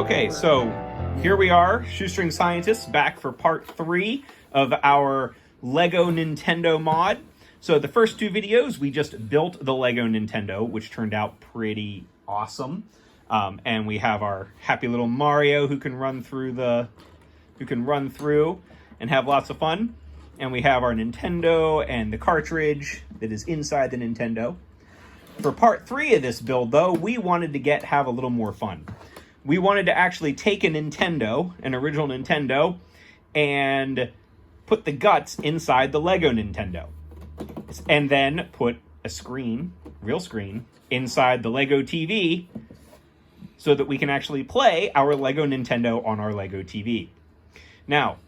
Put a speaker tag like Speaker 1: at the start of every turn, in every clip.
Speaker 1: Okay, so here we are, Shoestring Scientists, back for part 3 of our Lego Nintendo mod. So the first 2 videos, we just built the Lego Nintendo, which turned out pretty awesome. And we have our happy little Mario who can run through and have lots of fun. And we have our Nintendo and the cartridge that is inside the Nintendo. For part 3 of this build, though, we wanted to have a little more fun. We wanted to actually take a Nintendo, an original Nintendo, and put the guts inside the Lego Nintendo. And then put a screen, real screen, inside the Lego TV so that we can actually play our Lego Nintendo on our Lego TV. Now,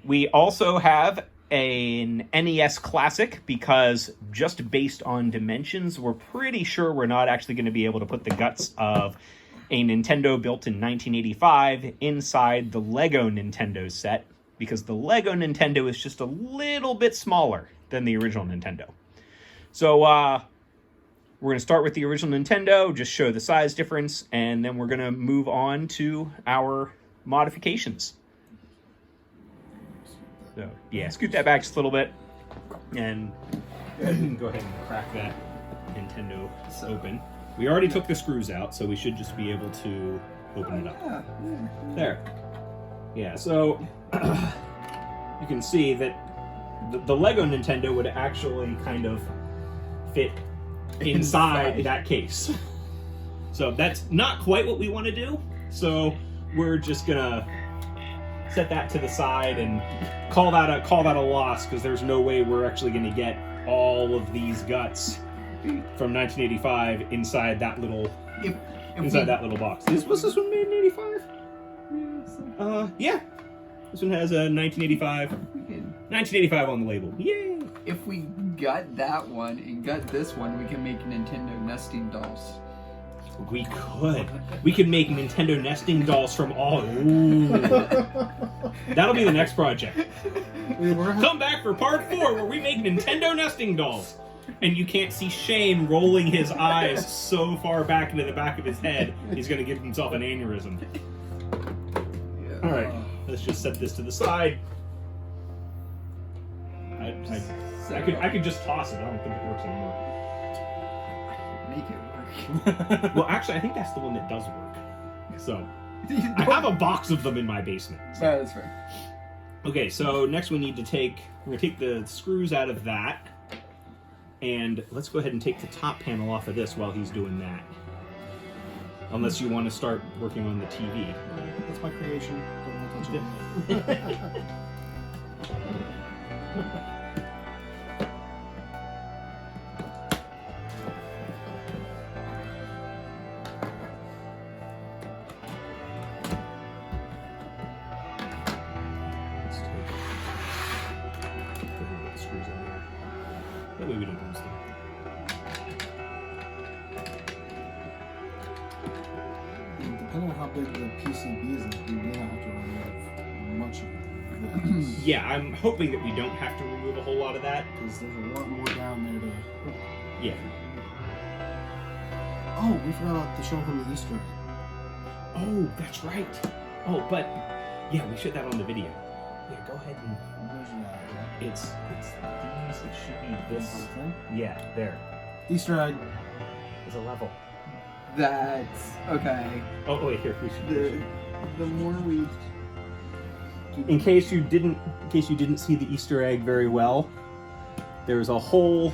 Speaker 1: we also have an NES Classic because just based on dimensions, we're pretty sure we're not actually going to be able to put the guts of a Nintendo built in 1985 inside the Lego Nintendo set because the Lego Nintendo is just a little bit smaller than the original Nintendo. So we're going to start with the original Nintendo, just show the size difference, and then we're going to move on to our modifications. So, yeah, scoot that back just a little bit, and go ahead and crack that Nintendo open. We already took the screws out, so we should just be able to open it up. There. Yeah, so you can see that the Lego Nintendo would actually kind of fit inside that case. So that's not quite what we want to do, so we're just gonna set that to the side and call that a loss because there's no way we're actually going to get all of these guts from 1985 inside that little that little box. Was this one made in 85? Yeah. This one has a 1985 on the label. Yay!
Speaker 2: If we got that one and got this one, we can make Nintendo nesting dolls.
Speaker 1: We could. We could make Nintendo nesting dolls from all. Ooh. That'll be the next project. Come back for part 4 where we make Nintendo nesting dolls. And you can't see Shane rolling his eyes so far back into the back of his head, he's going to give himself an aneurysm. Yeah. All right, let's just set this to the side. I could just toss it. I don't think it works anymore.
Speaker 2: Make it work.
Speaker 1: Well, actually, I think that's the one that does work. So, I have a box of them in my basement. So.
Speaker 2: Yeah, that's fair.
Speaker 1: Okay, so next we're going to take the screws out of that. And let's go ahead and take the top panel off of this while he's doing that. Unless you want to start working on the TV.
Speaker 3: That's my creation. Don't want to touch it.
Speaker 1: That way we don't lose them.
Speaker 3: Depending on how big the PCB is, we may not have to remove much of that.
Speaker 1: Yeah, I'm hoping that we don't have to remove a whole lot of that.
Speaker 3: Because there's a lot more down there to...
Speaker 1: Yeah.
Speaker 3: Oh, we forgot to show him the Easter egg.
Speaker 1: Oh, that's right. Oh, but... Yeah, we showed that on the video. Yeah, go ahead and... It's these. It should be this. Yeah, there.
Speaker 3: Easter egg.
Speaker 1: There's a level.
Speaker 2: That's okay.
Speaker 1: Oh wait, here we should.
Speaker 2: The more we.
Speaker 1: In case you didn't see the Easter egg very well, there's a whole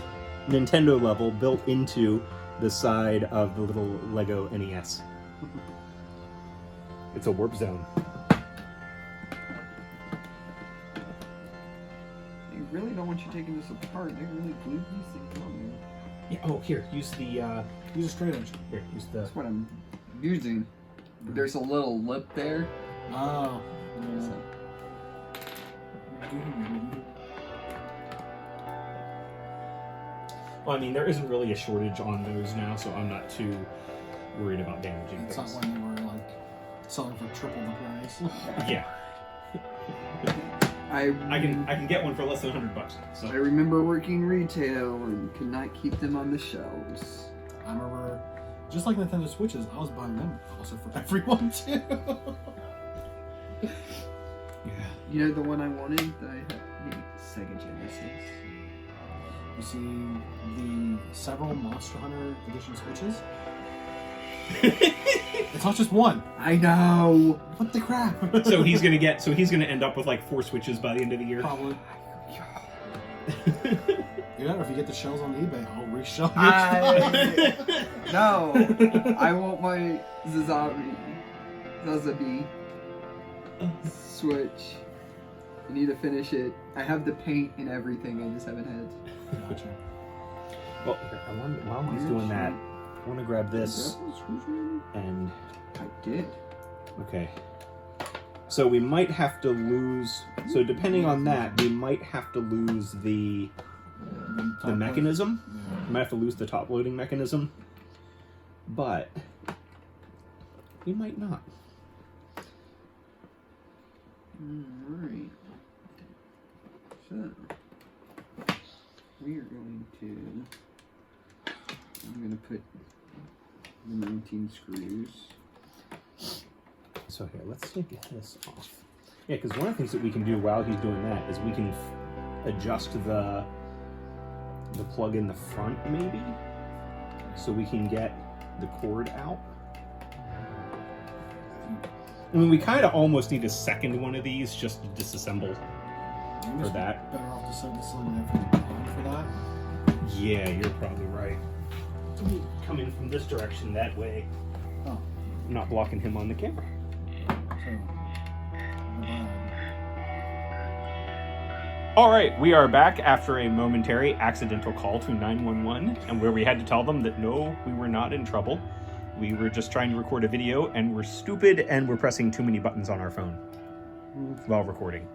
Speaker 1: Nintendo level built into the side of the little Lego NES. It's a warp zone.
Speaker 2: They really don't want you taking this apart. They really glued these things on there.
Speaker 1: Yeah. Oh, here. Use the.
Speaker 3: Use a straight edge.
Speaker 1: Here. Use the.
Speaker 2: That's what I'm using. There's a little lip there.
Speaker 3: Oh.
Speaker 1: Well, I mean, there isn't really a shortage on those now, so I'm not too worried about damaging
Speaker 3: It's
Speaker 1: things.
Speaker 3: not when they were like selling for triple the price.
Speaker 1: Yeah. I can get one for less than $100. So.
Speaker 2: I remember working retail and could not keep them on the shelves.
Speaker 3: I remember Just like Nintendo Switches, I was buying them also for everyone too.
Speaker 2: You know the one I wanted that I had? The Sega Genesis.
Speaker 3: You see the several Monster Hunter Edition Switches? It's not just one.
Speaker 2: I know.
Speaker 3: What the crap?
Speaker 1: So he's gonna end up with like 4 Switches by the end of the year.
Speaker 3: Probably. Yeah, or if you get the shells on eBay, I'll reshell yours.
Speaker 2: No. I want my Zazabi Switch. I need to finish it. I have the paint and everything. I just haven't had.
Speaker 3: Gotcha.
Speaker 1: Well, while he's doing that, I want to grab this and.
Speaker 2: I did.
Speaker 1: Okay. So we might have to lose. So depending on that, we might have to lose the mechanism.
Speaker 3: Yeah.
Speaker 1: We might have to lose the top loading mechanism. But we might not.
Speaker 2: Alright. So we are going to. I'm going to put the 19 screws.
Speaker 1: So here, let's take this off. Yeah, because one of the things that we can do while he's doing that is we can adjust the plug in the front, maybe, so we can get the cord out. I mean, we kind of almost need a second one of these just to disassemble for that.
Speaker 3: Better off to send this one for that.
Speaker 1: Yeah, you're probably right. Come in from this direction, that way.
Speaker 3: Oh.
Speaker 1: I'm not blocking him on the camera. All right, we are back after a momentary accidental call to 911, and where we had to tell them that no, we were not in trouble. We were just trying to record a video, and we're stupid, and we're pressing too many buttons on our phone while recording.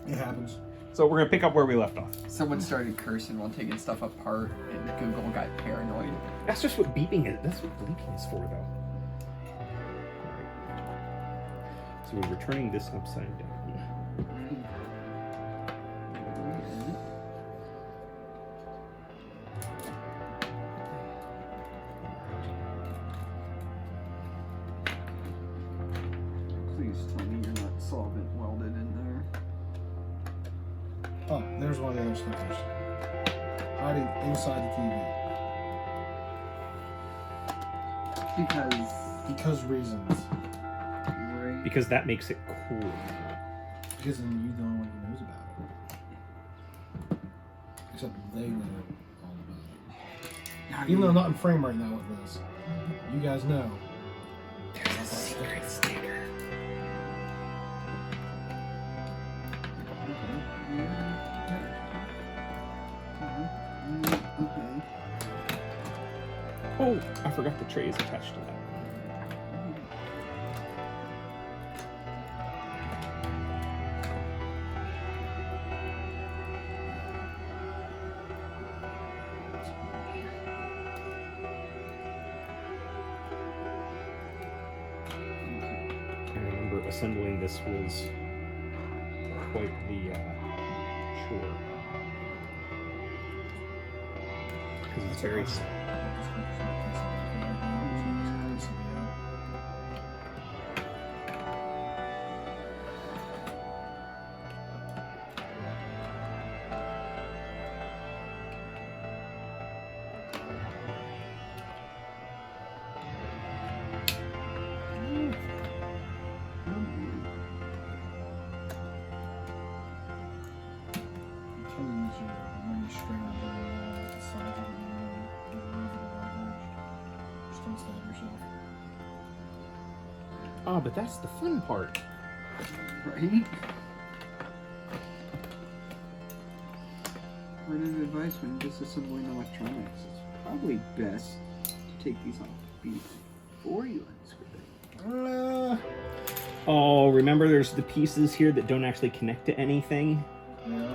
Speaker 3: It happens.
Speaker 1: So we're gonna pick up where we left off.
Speaker 2: Someone started cursing while taking stuff apart, and Google got paranoid.
Speaker 1: That's just what beeping is. That's what bleeping is for, though. All right. So we're returning this upside down.
Speaker 2: Please tell me you're not solvent welded in there.
Speaker 3: Oh, there's one of the other stickers. Hiding inside the TV. Because reasons.
Speaker 2: Right.
Speaker 1: Because that makes it cool.
Speaker 3: Because then you know what he knows about it. Except they know all about it. Even though I'm not in frame right now with this, you guys know.
Speaker 1: There's a secret sticker.
Speaker 2: Okay.
Speaker 1: Oh, I forgot the tray is attached to that. I remember assembling this was quite the chore. Because it's very... Oh, but that's the fun part.
Speaker 2: Right? Word of advice when disassembling electronics, it's probably best to take these off before you unscrew them.
Speaker 1: Oh, remember there's the pieces here that don't actually connect to anything?
Speaker 3: Yeah.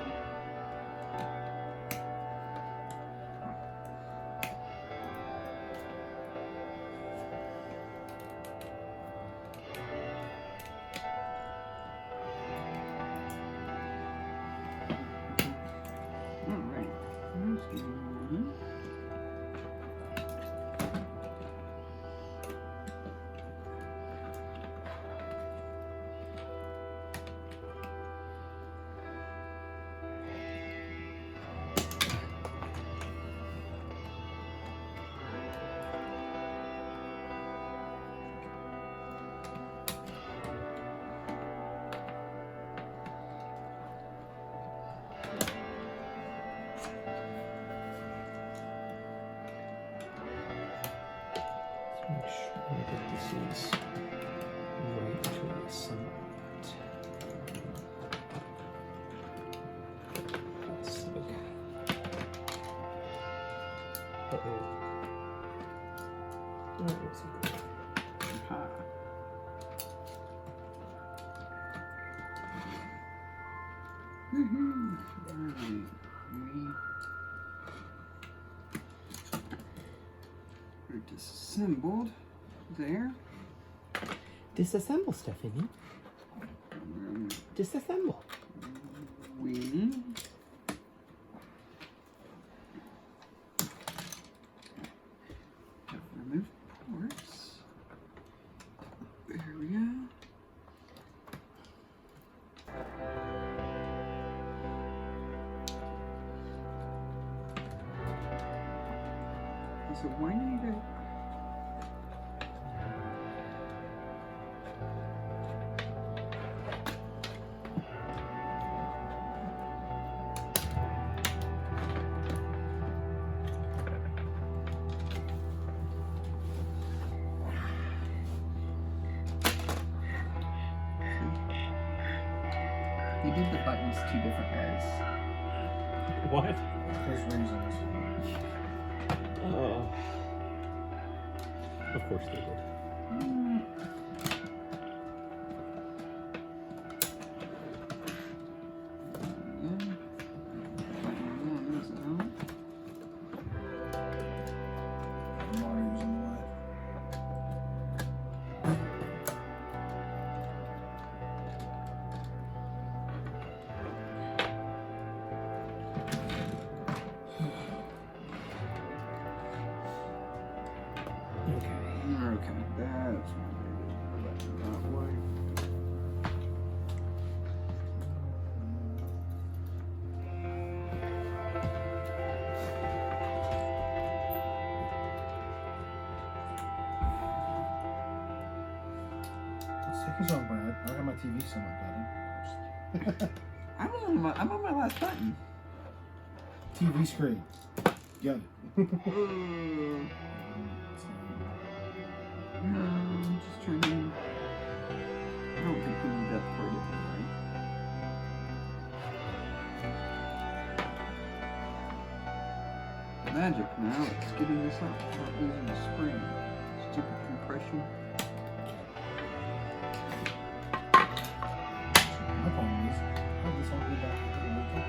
Speaker 1: I think this is right to the side. Let's look. Uh-oh. Oh, what's it called?
Speaker 2: Aha. Woohoo! Alright. We're disassembled there.
Speaker 1: Disassemble, Stephanie. Disassemble.
Speaker 2: We have removed ports. There we go. So why need it? You did the buttons two different ways.
Speaker 1: What?
Speaker 3: There's reasons.
Speaker 1: Of course they would.
Speaker 3: Mario's in the way.
Speaker 2: Okay, that's that way.
Speaker 3: It's taking so long, Brad. I got my TV somewhat better.
Speaker 2: I'm on my last button.
Speaker 3: TV screen. Got it.
Speaker 2: I'm just trying to. I don't think we need that part of it, right? Magic now. It's getting this up without losing the spring. Stupid compression.
Speaker 3: My problem is, how does this all go back to the winter?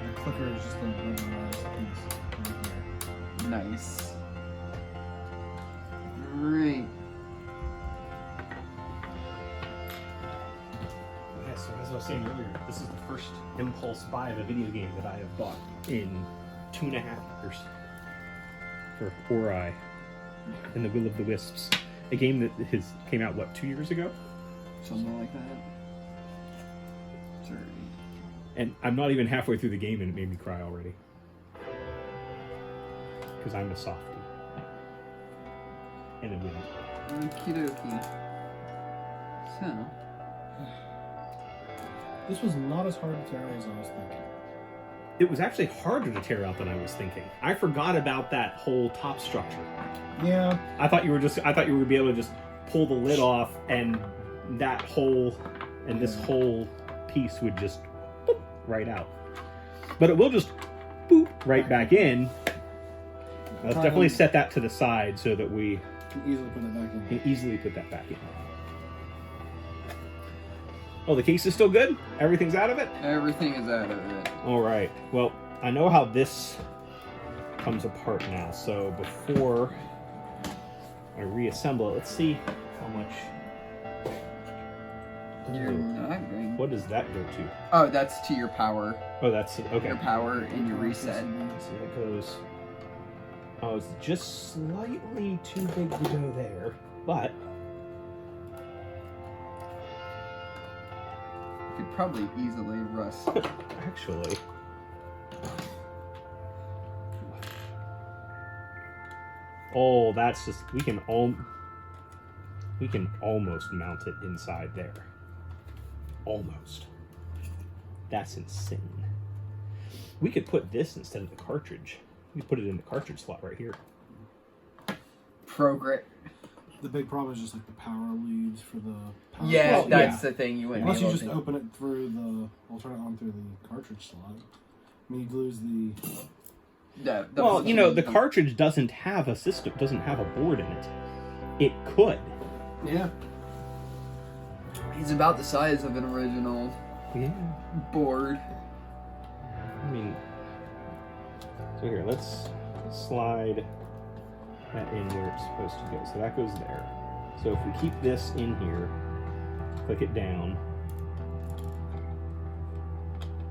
Speaker 3: The clicker is just a randomized piece right here.
Speaker 2: Nice. Great.
Speaker 1: Yeah, so as I was saying earlier, this is the first impulse buy of a video game that I have bought in 2.5 years. For Ori and the Will of the Wisps. A game that came out, what, 2 years ago?
Speaker 2: Something like that. Sorry.
Speaker 1: And I'm not even halfway through the game and it made me cry already. Because I'm a softie. And a wind.
Speaker 2: Okie dokie. So.
Speaker 3: This was not as hard to tear out as I was thinking.
Speaker 1: It was actually harder to tear out than I was thinking. I forgot about that whole top structure.
Speaker 3: Yeah.
Speaker 1: I thought you were going to be able to just pull the lid off and that hole and this whole piece would just boop right out. But it will just boop right back in. Let's definitely set that to the side so that we
Speaker 3: Can easily put it back in.
Speaker 1: can easily put that back in. Oh, the case is still good? Everything's out of it?
Speaker 2: Everything is out of it.
Speaker 1: All right. Well, I know how this comes apart now. So before I reassemble it, let's see how much
Speaker 2: You're not going.
Speaker 1: What does that go to?
Speaker 2: Oh, that's to your power.
Speaker 1: Oh, that's okay.
Speaker 2: Your power and your reset.
Speaker 1: So that goes. Oh, it's just slightly too big to go there, but
Speaker 2: Could probably easily rust.
Speaker 1: actually, oh, that's just we can almost mount it inside there. Almost. That's insane. We could put this instead of the cartridge. We could put it in the cartridge slot right here.
Speaker 2: Progress.
Speaker 3: The big problem is just like the power leads for the power.
Speaker 2: Yeah,
Speaker 1: Well,
Speaker 2: that's
Speaker 1: yeah.
Speaker 2: the thing. You wouldn't
Speaker 3: Unless
Speaker 2: be
Speaker 3: you
Speaker 2: able
Speaker 3: just
Speaker 2: to.
Speaker 3: open it through the, we'll turn it on through the cartridge slot. I mean, you'd lose the.
Speaker 1: Well, you know, the cartridge doesn't have a system, doesn't have a board in it. It could.
Speaker 3: Yeah.
Speaker 2: He's about the size of an original
Speaker 1: Yeah.
Speaker 2: board.
Speaker 1: I mean, so here, let's slide that in where it's supposed to go. So that goes there. So if we keep this in here, click it down,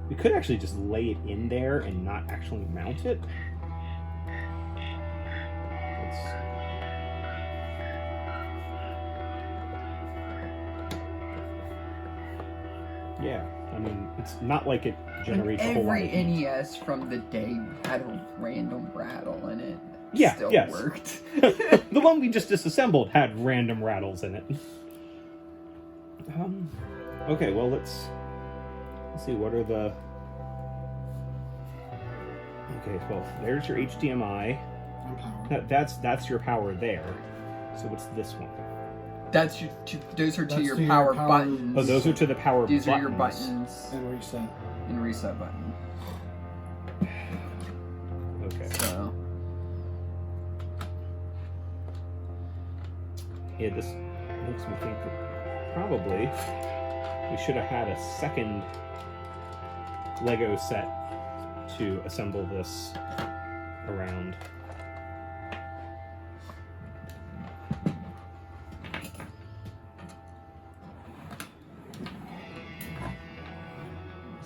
Speaker 1: we could actually just lay it in there and not actually mount it. Yeah, I mean, it's not like it generates a whole lot of
Speaker 2: Every
Speaker 1: heat.
Speaker 2: NES from the day had a random rattle in it.
Speaker 1: Yeah,
Speaker 2: Still
Speaker 1: yes.
Speaker 2: worked.
Speaker 1: The one we just disassembled had random rattles in it. Okay, well, let's see, what are the... Okay, well, there's your HDMI.
Speaker 3: And power.
Speaker 1: That's your power there. So what's this one?
Speaker 2: Those are
Speaker 3: That's
Speaker 2: to your
Speaker 3: to your
Speaker 2: power
Speaker 3: power-
Speaker 2: buttons.
Speaker 1: Oh, those are to the power
Speaker 2: These
Speaker 1: buttons.
Speaker 2: are your buttons
Speaker 3: And reset.
Speaker 2: and reset button.
Speaker 1: Okay.
Speaker 2: So
Speaker 1: Yeah, this makes me think that probably we should have had a second Lego set to assemble this around.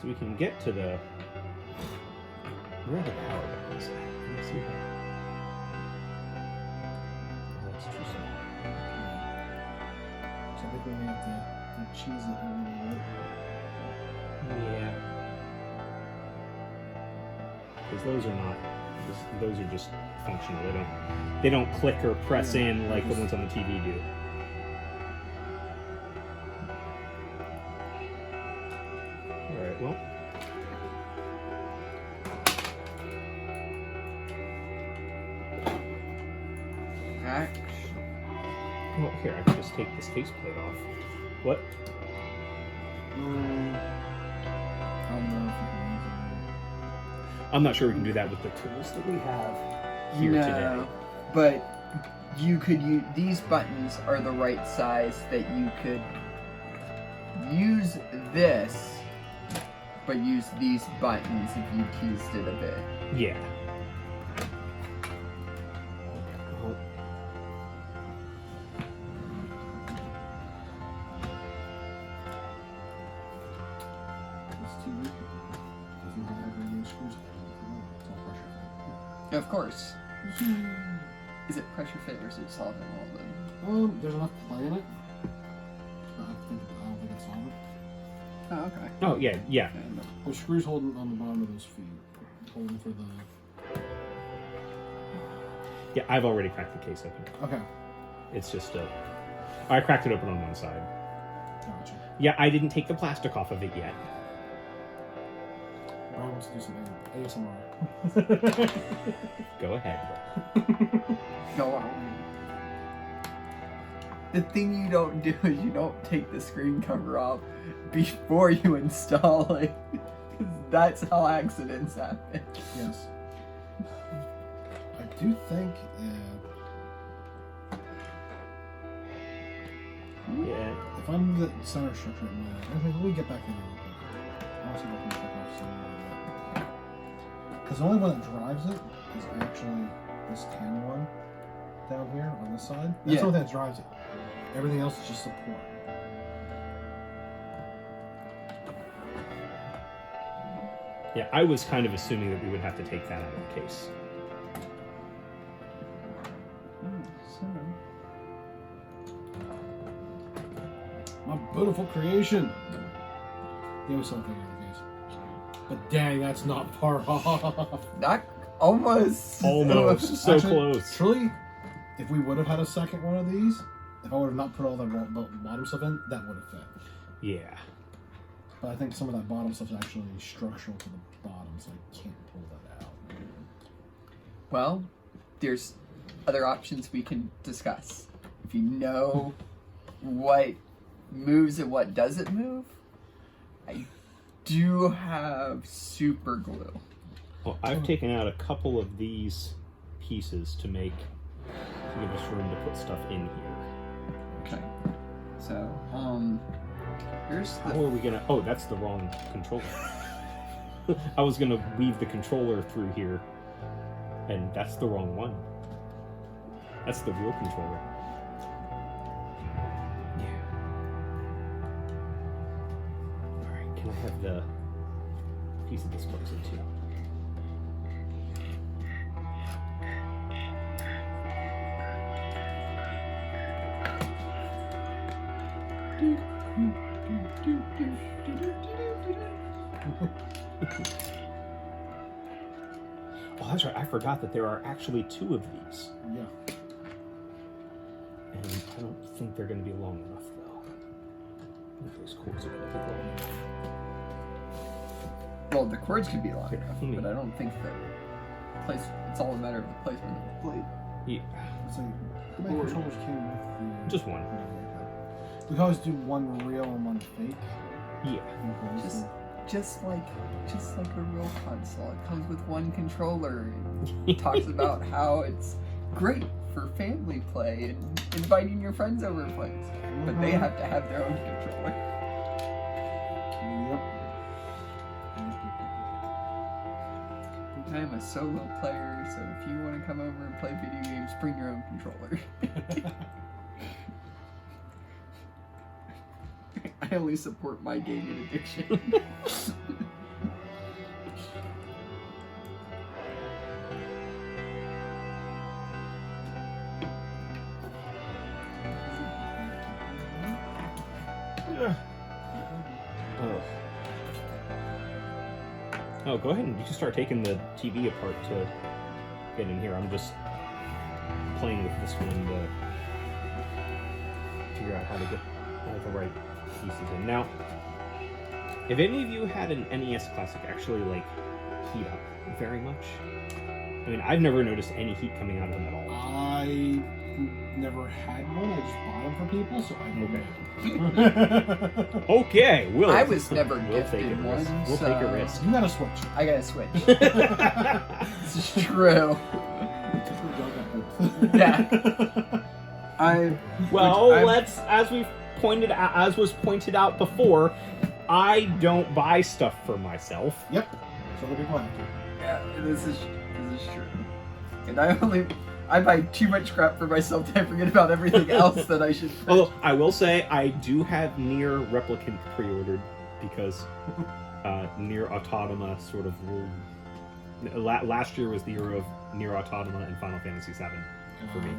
Speaker 1: So we can get to the... Where are the power buttons? Let me see. Oh, that's too small.
Speaker 3: So I think we may have to cheese it a little bit.
Speaker 1: Yeah. Because those are not. Those are just functional. They don't click or press
Speaker 3: Yeah,
Speaker 1: in like the
Speaker 3: just-
Speaker 1: ones on the TV do. All right. Well. Well, here I can just take this faceplate off. What?
Speaker 3: I don't know if we can use it.
Speaker 1: I'm not sure we can do that with the tools that we have here today.
Speaker 2: But you could use these buttons are the right size that you could use this, but use these buttons if you teased it a bit.
Speaker 1: Yeah.
Speaker 3: This TV doesn't have any screws. It's all pressure.
Speaker 2: Of course. Is it pressure fit or is it solvent welded?
Speaker 3: There's enough play in it. But I don't think it's solvent.
Speaker 2: Oh, okay.
Speaker 1: Oh yeah, yeah.
Speaker 3: There's screws holding on the bottom of those feet, holding for the.
Speaker 1: Yeah, I've already cracked the case open.
Speaker 3: Okay.
Speaker 1: It's just I cracked it open on one side.
Speaker 3: Gotcha.
Speaker 1: Yeah, I didn't take the plastic off of it yet.
Speaker 3: Brian wants to do some ASMR.
Speaker 1: Go ahead.
Speaker 2: Go on. The thing you don't do is you don't take the screen cover off before you install it. 'Cause that's how accidents happen.
Speaker 3: Yes. I do think.
Speaker 1: Yeah.
Speaker 3: If I'm the center structure, let me get back in there real quick. I also want to check off some of that. Because the only one that drives it is actually this tan one down here on this side. That's
Speaker 2: Yeah.
Speaker 3: the one that drives it. Everything else is just support.
Speaker 1: Yeah, I was kind of assuming that we would have to take that out of the case.
Speaker 3: My beautiful creation. There was something out of the case. But dang, that's not far off.
Speaker 2: Not almost.
Speaker 1: Almost. So
Speaker 3: Actually,
Speaker 1: close.
Speaker 3: Truly, if we would have had a second one of these, if I would have not put all the bottom stuff in, that would have fit.
Speaker 1: Yeah.
Speaker 3: But I think some of that bottom stuff is actually structural to the bottom, so I can't pull that out.
Speaker 2: Well, there's other options we can discuss. If you know what moves and what doesn't move, I do have super glue.
Speaker 1: Well, I've taken out a couple of these pieces to give us room to put stuff in here.
Speaker 2: Okay. So, here's
Speaker 1: How
Speaker 2: the.
Speaker 1: are we gonna? Oh, that's the wrong controller. I was gonna weave the controller through here, and that's the wrong one. That's the real controller. Yeah. All right. Can I have the piece of this plugs into? Oh, that's right. I forgot that there are actually 2 of these.
Speaker 3: Yeah.
Speaker 1: And I don't think they're going to be long enough, though. I think those cords are going to be long enough.
Speaker 2: Well, the cords could be long
Speaker 1: Here,
Speaker 2: enough,
Speaker 1: let me-
Speaker 2: but I don't think that it's all a matter of the placement of the plate.
Speaker 1: Yeah.
Speaker 3: It's like, the main controllers came with the...
Speaker 1: Just one.
Speaker 3: We can always do one real and one fake.
Speaker 1: Yeah.
Speaker 2: Just like a real console. It comes with one controller and talks about how it's great for family play and inviting your friends over to play. But they have to have their own controller.
Speaker 3: Yep.
Speaker 2: I'm a solo player, so if you want to come over and play video games, bring your own controller. I only support my gaming addiction.
Speaker 1: Oh, go ahead and you can start taking the TV apart to get in here. I'm just playing with this one to figure out how to get all the right pieces in. Now, if any of you had an NES Classic actually like heat up very much, I mean, I've never noticed any heat coming out of them at all.
Speaker 3: I never had one. I just bought them for people, so I don't know.
Speaker 1: Okay,
Speaker 2: I was never
Speaker 1: we'll take a
Speaker 2: gifted one,
Speaker 1: risk. We'll
Speaker 2: so
Speaker 1: take a risk.
Speaker 3: You gotta switch.
Speaker 2: I gotta switch. This is true. Yeah.
Speaker 1: Let's as was pointed out before, I don't buy stuff for myself.
Speaker 3: Yep. So other people have to.
Speaker 2: Yeah, this is true. And I buy too much crap for myself that I forget about everything else that I should.
Speaker 1: Although I will say I do have Nier Replicant pre-ordered because Nier Automata sort of ruled. Last year was the year of Nier Automata and Final Fantasy VII for me.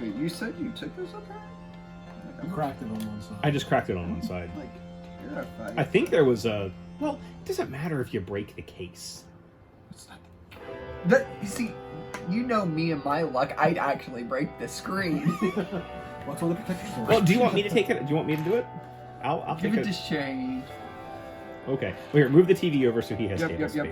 Speaker 2: Wait, you said you took this up there?
Speaker 3: You cracked it on one side.
Speaker 1: I just cracked it on one side.
Speaker 2: Like, terrified.
Speaker 1: I think there was a. Well, it doesn't matter if you break the case.
Speaker 2: You see, you know me and my luck. I'd actually break the screen.
Speaker 3: What's all the pictures for?
Speaker 1: Well, do you want me to take it? Do you want me to do it? I'll
Speaker 2: Give
Speaker 1: take
Speaker 2: it
Speaker 1: it.
Speaker 2: to Shane.
Speaker 1: Okay. Well, here, move the TV over so he has table
Speaker 2: Yep.
Speaker 1: space.
Speaker 2: I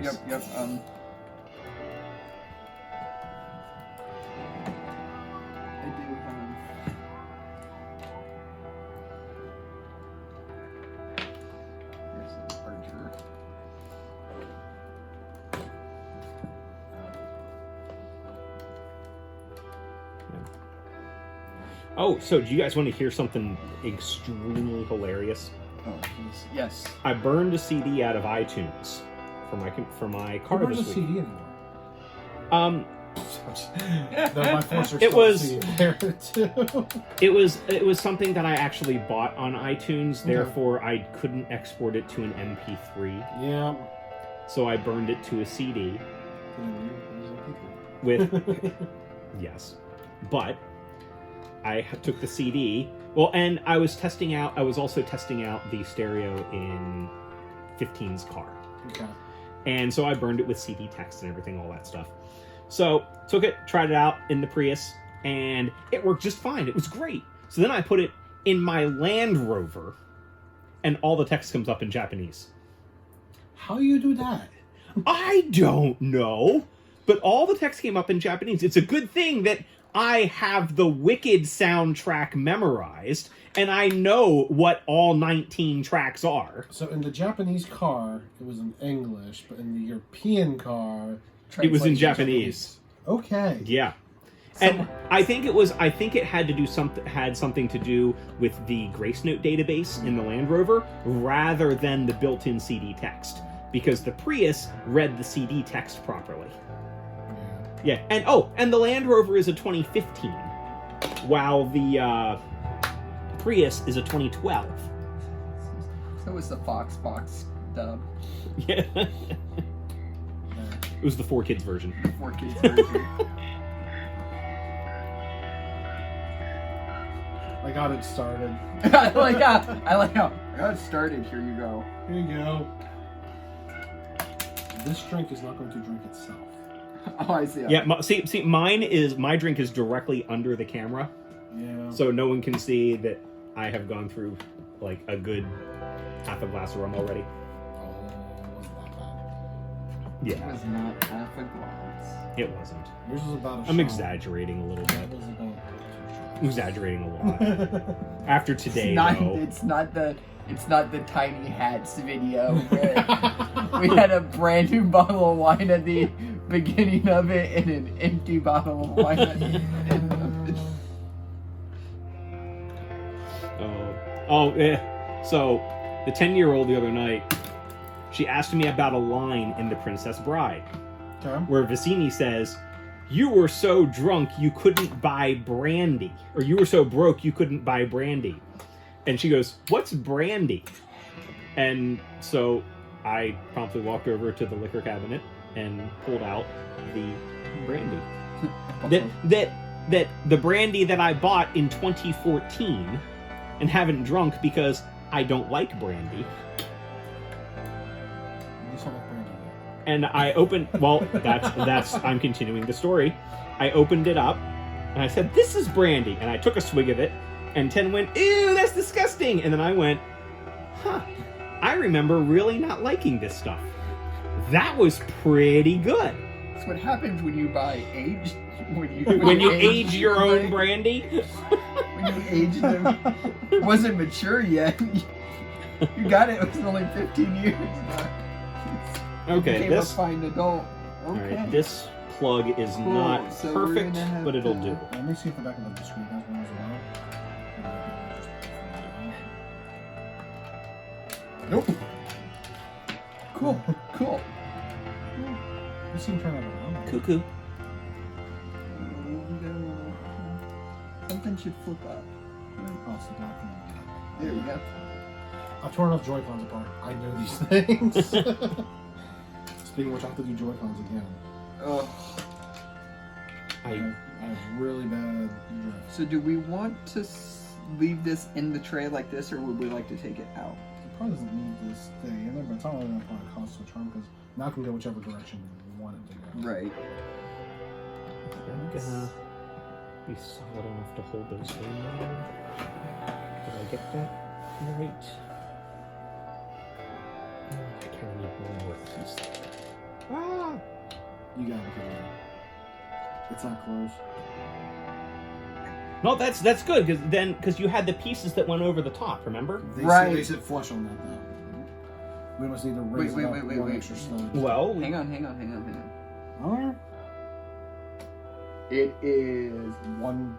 Speaker 2: do have. Here's the larger.
Speaker 1: Oh, so do you guys want to hear something extremely hilarious?
Speaker 2: Oh, yes.
Speaker 1: I burned a CD out of iTunes for my car
Speaker 3: Where's
Speaker 1: this
Speaker 3: the
Speaker 1: week.
Speaker 3: CD anymore? My forcer
Speaker 1: It
Speaker 3: still
Speaker 1: was-
Speaker 3: CD there too.
Speaker 1: It was something that I actually bought on iTunes, therefore I couldn't export it to an MP3.
Speaker 3: Yeah.
Speaker 1: So I burned it to a CD
Speaker 3: With
Speaker 1: with yes, but I took the CD. Well, and I was also testing out the stereo in 15's car.
Speaker 3: Okay.
Speaker 1: And so I burned it with CD text and everything, all that stuff. So took it, tried it out in the Prius, and it worked just fine. It was great. So then I put it in my Land Rover, and all the text comes up in Japanese.
Speaker 3: How do you do that?
Speaker 1: I don't know, but all the text came up in Japanese. It's a good thing that I have the Wicked soundtrack memorized, and I know what all 19 tracks are.
Speaker 3: So in the Japanese car, it was in English, but in the European car,
Speaker 1: It was in Japanese.
Speaker 3: Okay.
Speaker 1: Yeah. And I think it had something to do with the Grace Note database in the Land Rover rather than the built-in CD text, because the Prius read the CD text properly. Yeah. And the Land Rover is a 2015, while the Prius is a 2012.
Speaker 2: So was the Fox dub.
Speaker 1: Yeah. It was the 4Kids version.
Speaker 2: 4Kids version.
Speaker 3: I got it started.
Speaker 2: I like how I got it started. Here you go.
Speaker 3: Here you go. This drink is not going to drink itself.
Speaker 2: Oh, I see.
Speaker 1: Yeah, see, my drink is directly under the camera,
Speaker 3: Yeah.
Speaker 1: so no one can see that I have gone through like a good half a glass of rum already.
Speaker 3: Oh, it wasn't that bad.
Speaker 2: It
Speaker 1: Yeah,
Speaker 2: was not half a glass.
Speaker 1: it wasn't.
Speaker 3: Yours was about a
Speaker 1: I'm
Speaker 3: shot.
Speaker 1: exaggerating a little bit.
Speaker 3: It was about
Speaker 1: I'm exaggerating a lot. After today, though.
Speaker 2: It's not the Tiny Hats video where we had a brand new bottle of wine at the beginning of it and an empty bottle of wine at the end of it.
Speaker 1: So the 10-year-old the other night, she asked me about a line in The Princess Bride,
Speaker 3: Okay.
Speaker 1: where Vicini says, "You were so drunk you couldn't buy brandy," or "You were so broke you couldn't buy brandy." And she goes, "What's brandy?" And so I promptly walked over to the liquor cabinet and pulled out the brandy. that the brandy that I bought in 2014 and haven't drunk because I don't like brandy.
Speaker 3: You saw that brandy.
Speaker 1: And I opened, well, that's I'm continuing the story. I opened it up and I said, "This is brandy." And I took a swig of it and Ten went, "Ew, that's disgusting." And then I went, "Huh, I remember really not liking this stuff. That was pretty good."
Speaker 2: That's what happens when you buy aged.
Speaker 1: When you age your own brandy.
Speaker 2: When you age them, it wasn't mature yet. You got it. It was only 15 years.
Speaker 1: Okay,
Speaker 2: Became a fine adult.
Speaker 1: All
Speaker 2: Okay.
Speaker 1: right, this plug is
Speaker 2: Cool,
Speaker 1: not
Speaker 2: so we're
Speaker 1: perfect,
Speaker 2: gonna have
Speaker 1: but it'll
Speaker 2: to-
Speaker 1: do.
Speaker 3: Let me see if the back of the screen has one as well. Nope.
Speaker 2: Cool. Cool.
Speaker 3: You seem to turn that around.
Speaker 1: Cuckoo.
Speaker 2: Something should flip up.
Speaker 3: Oh, it's the black one.
Speaker 2: There we go.
Speaker 3: I've torn enough Joy-Cons apart. I know these things. Speaking of which, I have to do Joy-Cons again.
Speaker 2: Oh.
Speaker 3: I have really bad drift.
Speaker 2: So do we want to leave this in the tray like this, or would we like to take it out?
Speaker 3: It probably doesn't need to stay in there, but it's not really going to probably cost a charm because now I can go whichever direction you want it to go.
Speaker 2: Right.
Speaker 1: I'm gonna be solid enough to hold those in there. Did I get that right? I kind of need one more piece. Ah!
Speaker 3: You got it. It's not close.
Speaker 1: No, that's good because you had the pieces that went over the top. Remember?
Speaker 3: They sit flush on that though. We must need to raise
Speaker 2: Wait,
Speaker 3: it up
Speaker 2: wait,
Speaker 3: one
Speaker 2: wait.
Speaker 3: extra studs.
Speaker 1: Well,
Speaker 2: Hang on.
Speaker 3: Alright.
Speaker 2: It is
Speaker 3: One.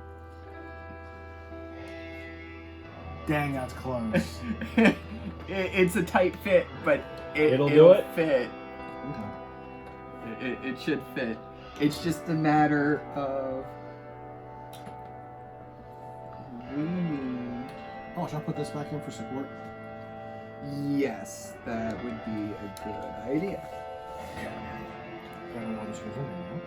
Speaker 3: Dang, that's close.
Speaker 2: it's a tight fit, but
Speaker 1: It'll do
Speaker 2: it'll
Speaker 1: it?
Speaker 2: fit.
Speaker 3: Okay.
Speaker 2: It should fit. It's just a matter of.
Speaker 3: Oh, should I put this back in for support?
Speaker 2: Yes, that would be a good idea.
Speaker 3: I don't know why this goes in there now.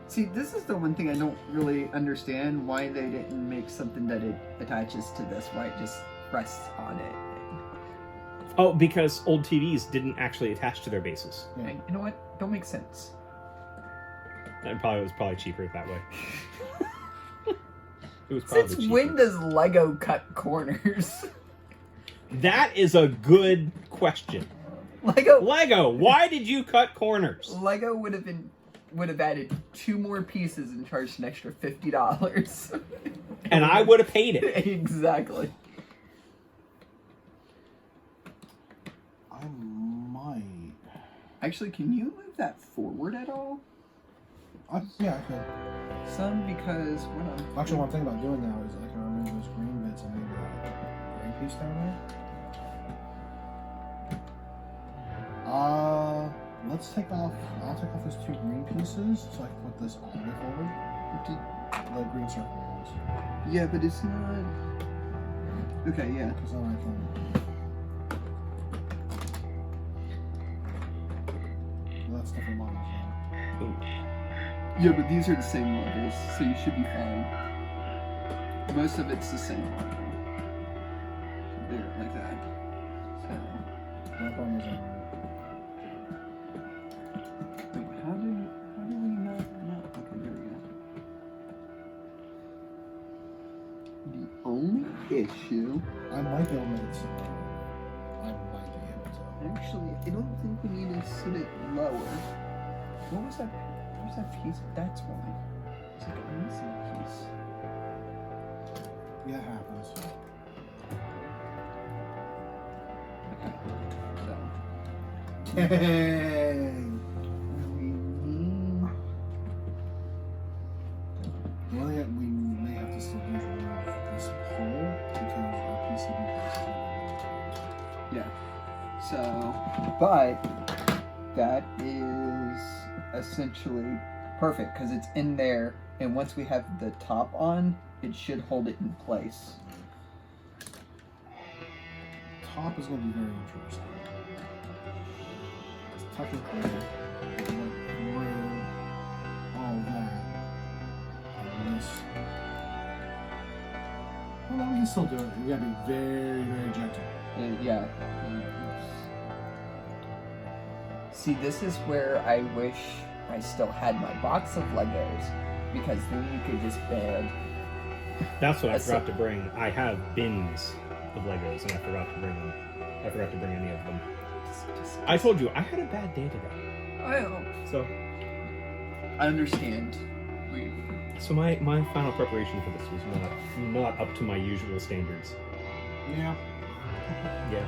Speaker 2: See, this is the one thing I don't really understand, why they didn't make something that it attaches to this, why it just rests on it.
Speaker 1: Oh, because old TVs didn't actually attach to their bases.
Speaker 3: Yeah.
Speaker 2: And you know what? Don't make sense.
Speaker 1: It was probably cheaper that way. It was probably
Speaker 2: Since
Speaker 1: cheaper.
Speaker 2: when does Lego cut corners?
Speaker 1: That is a good question. Lego, why did you cut corners?
Speaker 2: Lego would have added 2 more pieces and charged an extra $50.
Speaker 1: And I would have paid it.
Speaker 2: Exactly.
Speaker 3: I might.
Speaker 2: Actually, can you move that forward at all?
Speaker 3: Yeah, I could.
Speaker 2: Some, because when I'm...
Speaker 3: Actually, what I'm thinking about doing now is I can remove those green bits and maybe that green piece down there. Let's take off. I'll take off those 2 green pieces so I can put this all the way forward. The green circle ones.
Speaker 2: Yeah, but it's not... Okay, yeah.
Speaker 3: Because then I can. Well, that's different models now.
Speaker 1: Ooh.
Speaker 2: Yeah, but these are the same levels, so you should be fine. Most of it's the same level. There, like that. So...
Speaker 3: No problem is that.
Speaker 2: Wait, how do we not... Okay, there we go. The only issue...
Speaker 3: I might be able to make it sit lower. I might be able to.
Speaker 2: Actually, I don't think we need to sit it lower. What was that? Where's that piece? That's why. It's like I'm missing a piece.
Speaker 3: Yeah, it happens.
Speaker 2: Okay. So.
Speaker 3: Dang!
Speaker 2: We need...
Speaker 3: The only thing we may have to still do is remove this hole because our PCB is
Speaker 2: Yeah. So, but that is essentially perfect because it's in there, and once we have the top on, it should hold it in place.
Speaker 3: top is going to be very interesting. It's technically like room, all that, and this. Well, no, we can still do it. We gotta be very, very gentle.
Speaker 2: Yeah. See, this is where I wish I still had my box of Legos, because then we could just build.
Speaker 1: That's what I forgot to bring. I have bins of Legos, and I forgot to bring them. I forgot to bring any of them. I told you, I had a bad day today.
Speaker 2: I know.
Speaker 1: So,
Speaker 2: I understand.
Speaker 1: so my final preparation for this was not up to my usual standards.
Speaker 3: Yeah.
Speaker 1: Yeah.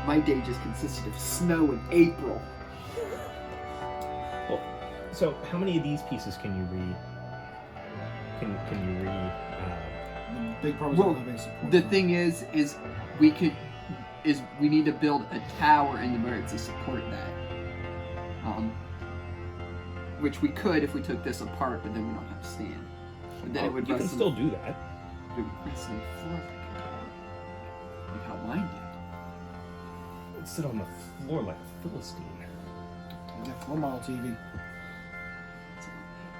Speaker 2: My day just consisted of snow in April.
Speaker 1: Well, so how many of these pieces can you the
Speaker 3: big problem
Speaker 2: Well,
Speaker 3: is not having support.
Speaker 2: the thing is we need to build a tower in the mirror to support that. Which we could if we took this apart, but then we don't have to stand. But then it would
Speaker 1: you can still do that.
Speaker 2: It would rest on the floor like how mine did.
Speaker 1: It'd sit on the floor like a Philistine.
Speaker 3: Yeah, full model TV.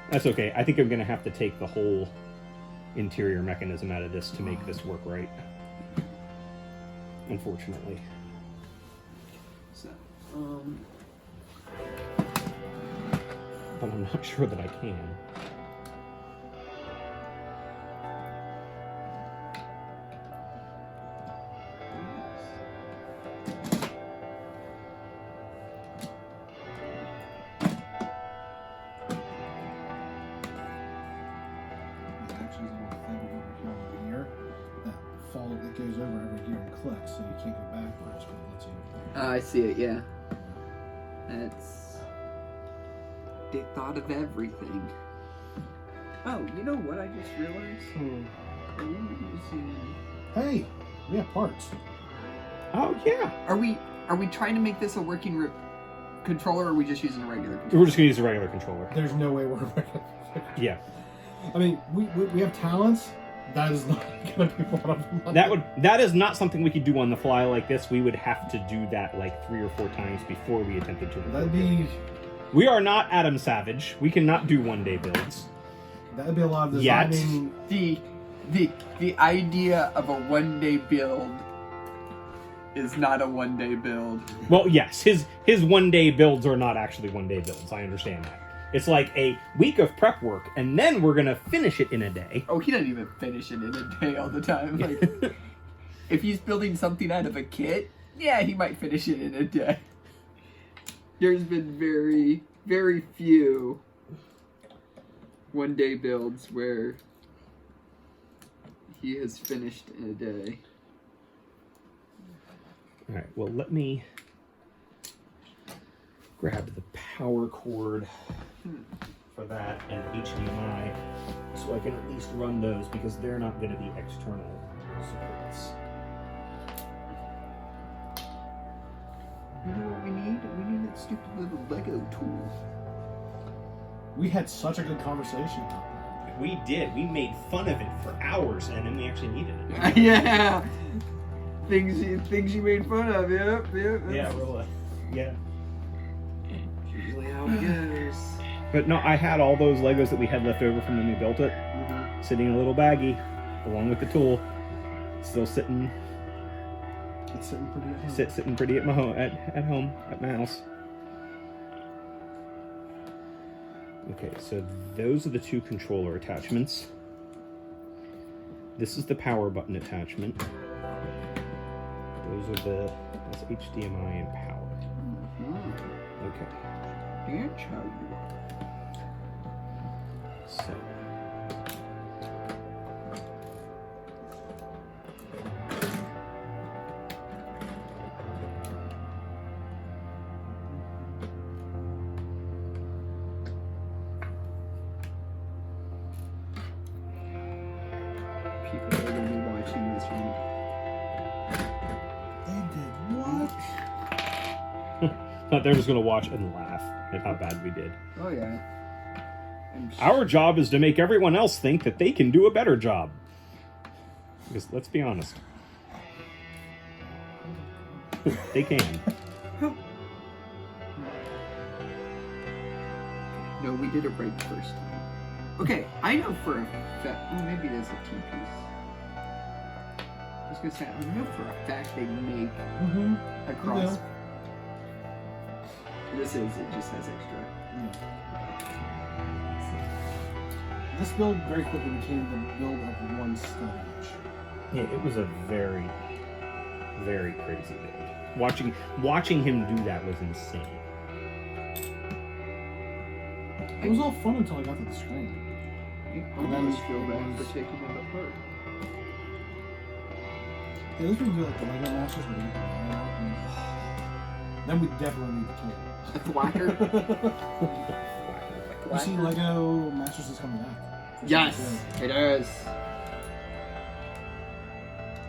Speaker 1: That's okay. I think I'm gonna have to take the whole interior mechanism out of this to make this work right. Unfortunately.
Speaker 2: So,
Speaker 1: But I'm not sure that I can.
Speaker 3: Actually, there's a little thing over here that goes over every gear and clicks, so you can't go backwards, but it lets you.
Speaker 2: I see it, yeah. They thought of everything. Oh, you know what I just realized? Are we using...
Speaker 3: Hey, we have parts.
Speaker 1: Oh yeah.
Speaker 2: Are we trying to make this a working controller, or are we just using a regular controller?
Speaker 1: We're just gonna use a regular controller.
Speaker 3: There's no way we're.
Speaker 1: Yeah.
Speaker 3: I mean, we have talents, That is not gonna be a lot of money.
Speaker 1: That is not something we could do on the fly like this. We would have to do that like 3 or 4 times before we attempted to record.
Speaker 3: That'd be...
Speaker 1: We are not Adam Savage. We cannot do one-day builds.
Speaker 3: That'd be a lot of
Speaker 1: Yet.
Speaker 3: designing.
Speaker 2: The idea of a one-day build is not a one-day build.
Speaker 1: Well, yes, his one-day builds are not actually one-day builds. I understand that. It's like a week of prep work, and then we're gonna finish it in a day.
Speaker 2: Oh, he doesn't even finish it in a day all the time. Like, if he's building something out of a kit, yeah, he might finish it in a day. There's been very, very few one-day builds where he has finished in a day.
Speaker 1: All right. Well, let me grab the power cord for that and HDMI, so I can at least run those because they're not going to be external supports.
Speaker 2: You know what we need? We need that stupid little Lego tool.
Speaker 3: We had such a good conversation about that.
Speaker 1: We did. We made fun of it for hours, and then we actually needed it.
Speaker 2: Yeah! Things you made fun of, yep.
Speaker 1: Yeah, really. Yeah.
Speaker 2: Usually how it goes.
Speaker 1: But no, I had all those Legos that we had left over from when we built it, sitting in a little baggie, along with the tool, still sitting.
Speaker 3: It's sitting pretty at home.
Speaker 1: Sitting pretty at my home, at home, at my house. Okay, so those are the 2 controller attachments. This is the power button attachment. That's HDMI and power. Okay.
Speaker 2: And charger.
Speaker 1: So.
Speaker 2: People are going to be watching this one.
Speaker 3: They did what?
Speaker 1: They're just gonna watch and laugh at how bad we did.
Speaker 2: Oh, yeah.
Speaker 1: Our job is to make everyone else think that they can do a better job. Because let's be honest. They can.
Speaker 2: No, we did it right the first time. Okay, I know for a fact. Oh, maybe it is a T-piece. I was gonna say, I know for a fact they make a cross.
Speaker 3: Yeah.
Speaker 2: It just has extra.
Speaker 3: This build very quickly became the build of one stage.
Speaker 1: Yeah, it was a very, very crazy build. Watching him do that was insane.
Speaker 3: It was all fun until I got to the screen.
Speaker 2: I always feel bad for taking it apart.
Speaker 3: Yeah, this would be like the Lego Masters where you get the line out and... Then we definitely need the kit.
Speaker 2: A thwacker?
Speaker 3: You see Lego Masters is coming back.
Speaker 2: Yes, it is.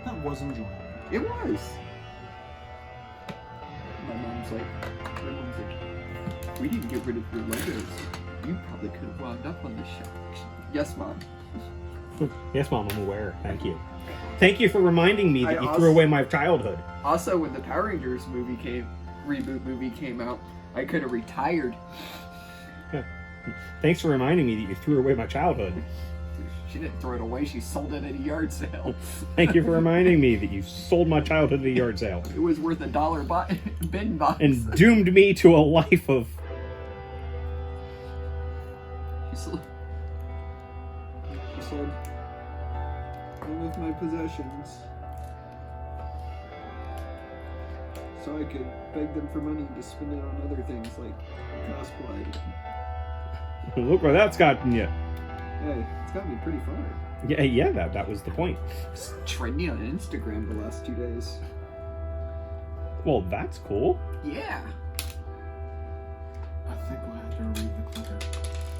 Speaker 3: That was enjoyable.
Speaker 2: It was. My mom's like, we didn't get rid of your Legos. You probably could have wound up on this shelf. Yes, Mom.
Speaker 1: Yes, Mom, I'm aware. Thank you. Thank you for reminding me that you threw away my childhood.
Speaker 2: Also, when the Power Rangers reboot movie came out, I could have retired.
Speaker 1: Thanks for reminding me that you threw away my childhood.
Speaker 2: She didn't throw it away, she sold it at a yard sale.
Speaker 1: Thank you for reminding me that you sold my childhood at a yard sale.
Speaker 2: It was worth $1 bin box.
Speaker 1: And doomed me to a life of...
Speaker 2: She sold all of my possessions so I could beg them for money to spend it on other things like cosplay.
Speaker 1: Look where that's gotten you.
Speaker 2: Hey, it's got me pretty far.
Speaker 1: Yeah, that was the point.
Speaker 2: It's trending on Instagram the last 2 days.
Speaker 1: Well, that's cool.
Speaker 2: Yeah.
Speaker 3: I think we'll have to remove the clicker.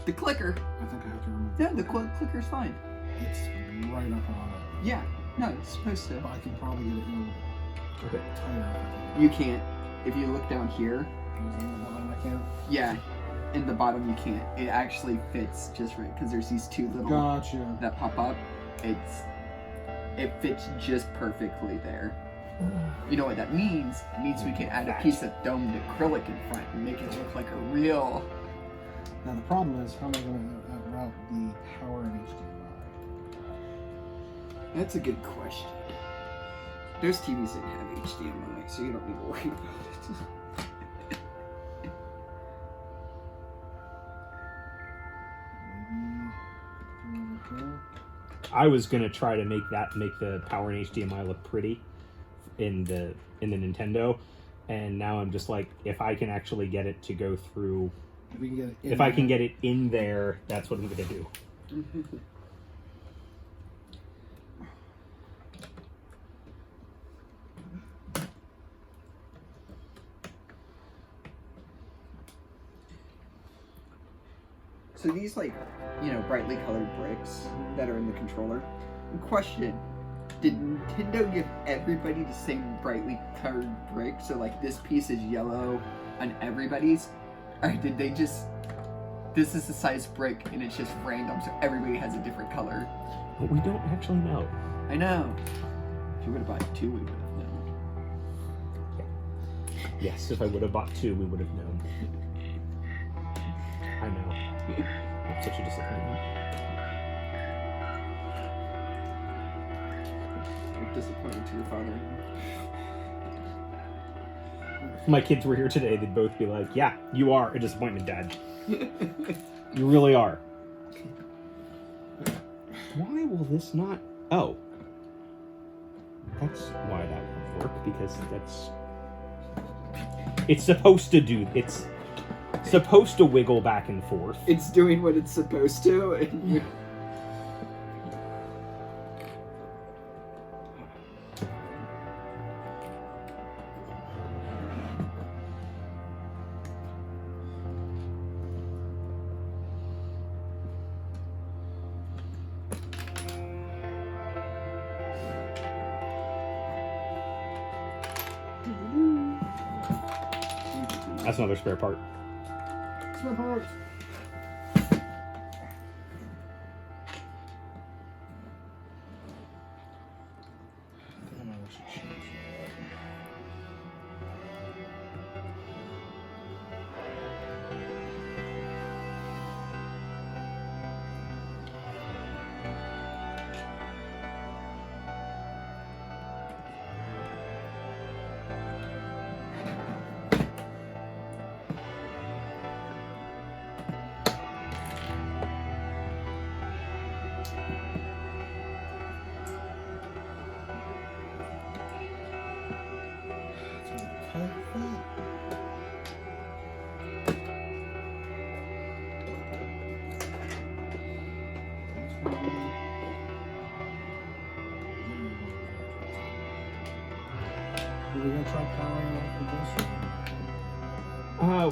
Speaker 2: The clicker.
Speaker 3: I think I have to remove
Speaker 2: Yeah, the clicker's fine.
Speaker 3: It's right up on it.
Speaker 2: Yeah. No, it's supposed to.
Speaker 3: But I can probably get it in a little bit tighter.
Speaker 2: You can't. If you look down here.
Speaker 3: Goes in the bottom, I can't.
Speaker 2: Yeah. In the bottom you can't. It actually fits just right because there's these 2 little
Speaker 3: Gotcha.
Speaker 2: that pop up, it fits just perfectly there. You know what that means? It means we can add a piece of domed acrylic in front and make it look like a real...
Speaker 3: Now the problem is, how am I going to route the power and HDMI?
Speaker 2: That's a good question. Those TVs didn't have HDMI, so you don't need to worry about it.
Speaker 3: Maybe over here.
Speaker 1: I was gonna try to make the power and HDMI look pretty in the Nintendo, and now I'm just like, if I can actually get it to go through,
Speaker 3: If we can get it in
Speaker 1: if I can
Speaker 3: there.
Speaker 1: get it in there, that's what I'm gonna do.
Speaker 2: So these, like, you know, brightly colored bricks that are in the controller. Question, did Nintendo give everybody the same brightly colored brick? So, like, this piece is yellow on everybody's? Or did they just... This is the size brick and it's just random, so everybody has a different color?
Speaker 1: But we don't actually know.
Speaker 2: I know. If you would have bought two, we would have known.
Speaker 1: Yes, if I would have bought two, we would have known. I know. I'm such a disappointment.
Speaker 2: I'm disappointed to your father.
Speaker 1: If my kids were here today, they'd both be like, yeah, you are a disappointment, Dad. You really are. Why will this not... Oh. That's why that won't work, because that's... It's supposed to do... It's supposed to wiggle back and forth.
Speaker 2: It's doing what it's supposed to, and you...
Speaker 1: That's another spare part.
Speaker 3: Spare parts. Damn, I wish I changed that. Are we gonna try powering off with this?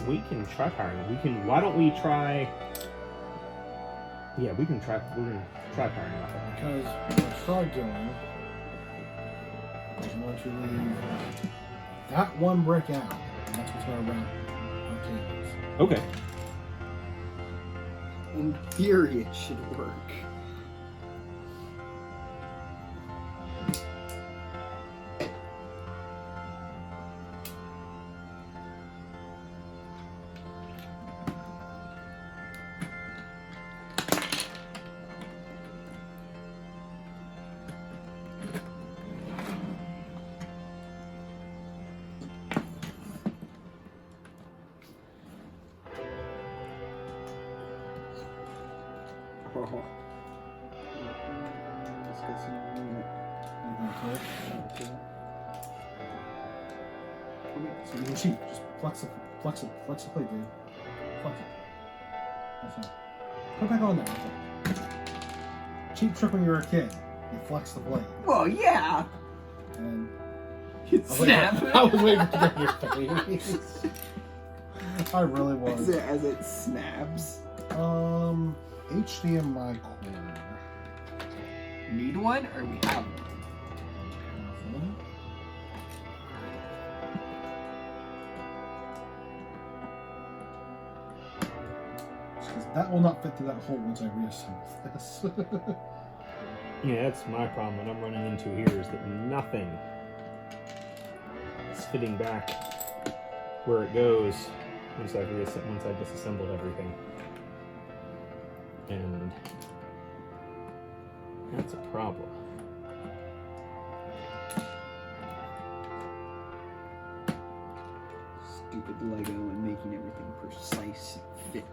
Speaker 1: We can try powering it. We can... Why don't we try... Yeah, we can try... We're gonna try powering it off.
Speaker 3: Because what I started doing is I want to leave that one brick out. And that's what's going to route our cables.
Speaker 1: Okay.
Speaker 2: In theory, it should work.
Speaker 3: So you can cheat. Just flex the plate, dude. Flex it. That's it. Put it back on there. That's it. Cheap trick when you were a kid. You flex the plate.
Speaker 2: Well, yeah.
Speaker 3: And
Speaker 2: You'd snap.
Speaker 3: I was waiting to get your face. I really was.
Speaker 2: As it snaps.
Speaker 3: HDMI cord.
Speaker 2: Need one, or we have one?
Speaker 3: That will not fit through that hole once I reassemble this.
Speaker 1: Yeah, that's my problem. What I'm running into here is that nothing is fitting back where it goes once I disassembled everything. And that's a problem.
Speaker 2: Stupid Lego and making everything precise fit.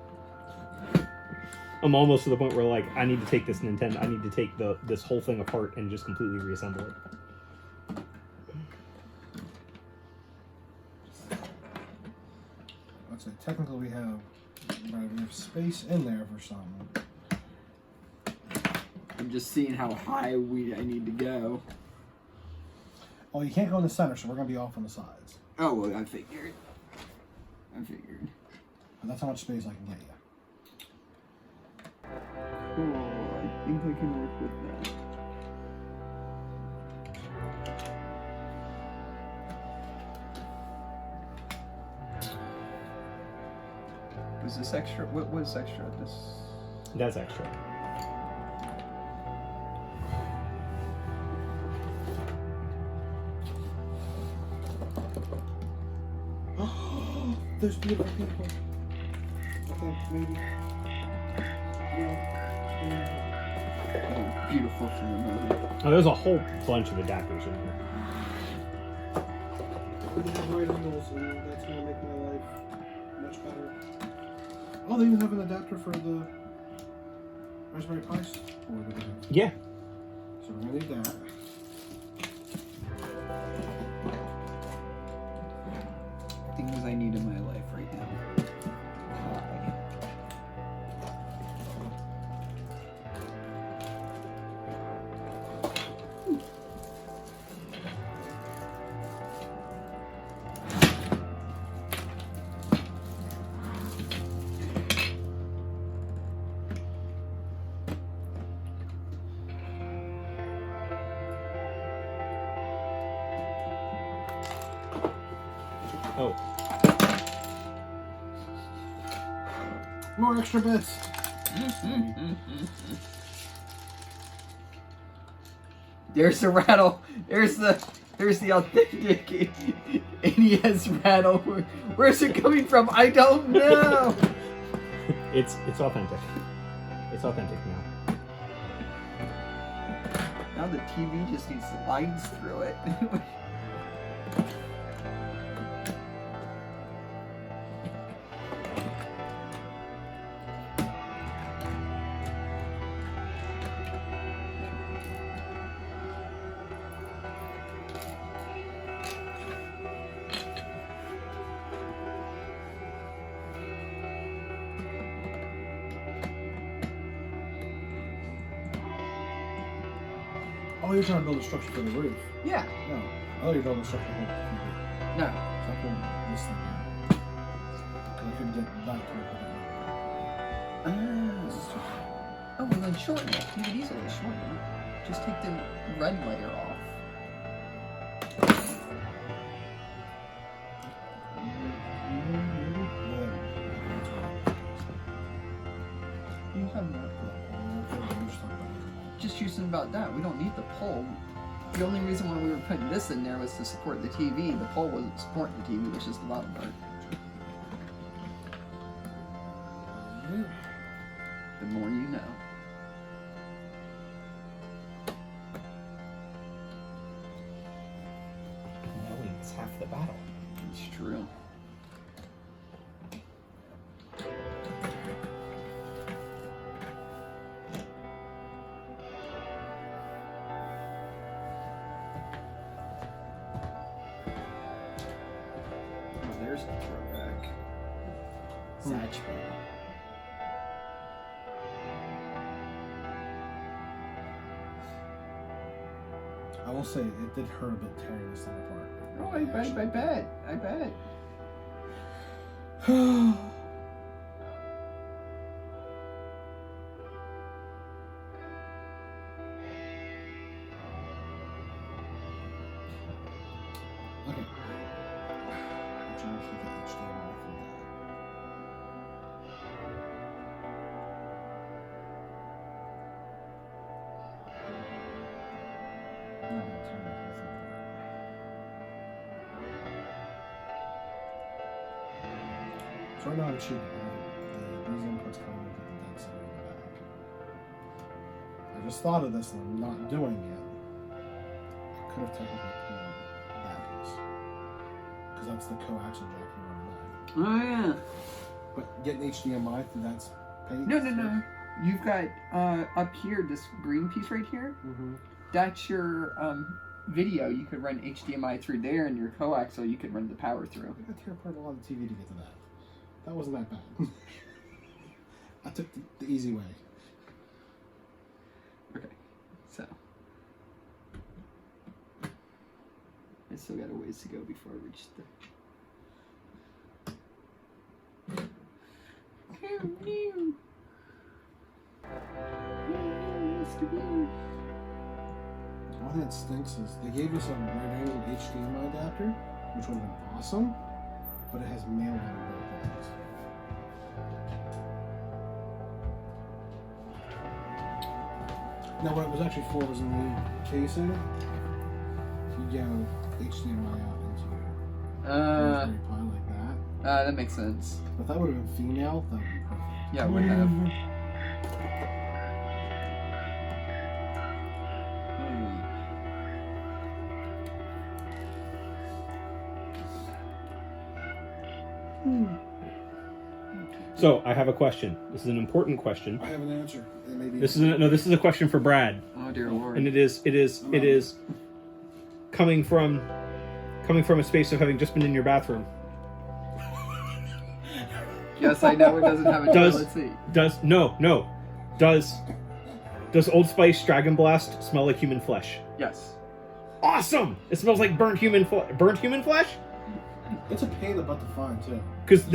Speaker 1: I'm almost to the point where, like, I need to take this Nintendo, I need to take this whole thing apart and just completely reassemble it.
Speaker 3: Let's say technically we have space in there for something.
Speaker 2: I'm just seeing how high I need to go.
Speaker 3: Oh, you can't go in the center, so we're gonna be off on the sides.
Speaker 2: Oh, well, I figured.
Speaker 3: But that's how much space I can get you.
Speaker 2: Cool, I think I can work with that. Was this extra? What was extra? This.
Speaker 1: That's extra.
Speaker 3: There's beautiful people. Okay, maybe.
Speaker 2: Oh, beautiful for the moment.
Speaker 1: Oh, there's a whole bunch of adapters in here.
Speaker 3: We have right angles, and that's gonna make my life much better. Oh, they even have an adapter for the Raspberry Pi board.
Speaker 1: Yeah.
Speaker 3: So we're gonna need that.
Speaker 2: Things I need in my life right now.
Speaker 1: Oh.
Speaker 3: More extra bits.
Speaker 2: There's the rattle. There's the authentic NES rattle. Where's it coming from? I don't know.
Speaker 1: It's authentic. It's authentic now.
Speaker 2: Now the TV just needs lines through it.
Speaker 3: Oh, you're trying to build a structure for the roof.
Speaker 2: Yeah.
Speaker 3: No. I thought you were building a structure for the TV.
Speaker 2: No.
Speaker 3: So I put this thing in. And I could get back to it. This is too small.
Speaker 2: Oh, well then shorten it. You could easily shorten it. Just take the red layer off. Just using about that. We don't need the pole. The only reason why we were putting this in there was to support the TV. The pole wasn't supporting the TV, it was just the bottom part. The more you know.
Speaker 1: Knowing's half the battle.
Speaker 2: It's true. There's the throwback. Satchel.
Speaker 3: I will say, it did hurt a bit tearing this thing apart.
Speaker 2: Oh, I bet.
Speaker 3: Okay. I'm trying to keep the HDMI from that. So right now I'm cheating. These inputs come into the density in the back. I just thought of this and I'm not doing it. I could have technically pulled that piece. Because that's the coaxial jack here on the back.
Speaker 2: Oh yeah.
Speaker 3: But getting HDMI through that's pain.
Speaker 2: No. You've got up here this green piece right here.
Speaker 3: Mm-hmm.
Speaker 2: That's your video. You could run HDMI through there, and your coaxial you could run the power through.
Speaker 3: I got to tear apart a lot of TV to get to that. That wasn't that bad. I took the easy way.
Speaker 2: Okay, so I still got a ways to go before I reach the.
Speaker 3: One thing that stinks is they gave us a right-angled HDMI adapter, which would have been awesome, but it has mail on both ends. Now, what it was actually for was in the casing. You go HDMI out into your Raspberry Pi like that.
Speaker 2: That makes sense.
Speaker 3: If that would have been female, that would be perfect.
Speaker 2: Yeah, it would have.
Speaker 1: So I have a question. This is an important question.
Speaker 3: I have an answer. It may be
Speaker 1: This is a question for Brad,
Speaker 2: Oh dear lord.
Speaker 1: and it is coming from a space of having just been in your bathroom.
Speaker 2: Yes, I know it doesn't have a toilet seat.
Speaker 1: Does Old Spice Dragon Blast smell like human flesh?
Speaker 2: Yes.
Speaker 1: Awesome! It smells like burnt human flesh.
Speaker 3: It's a pain in the butt to find too.
Speaker 1: Because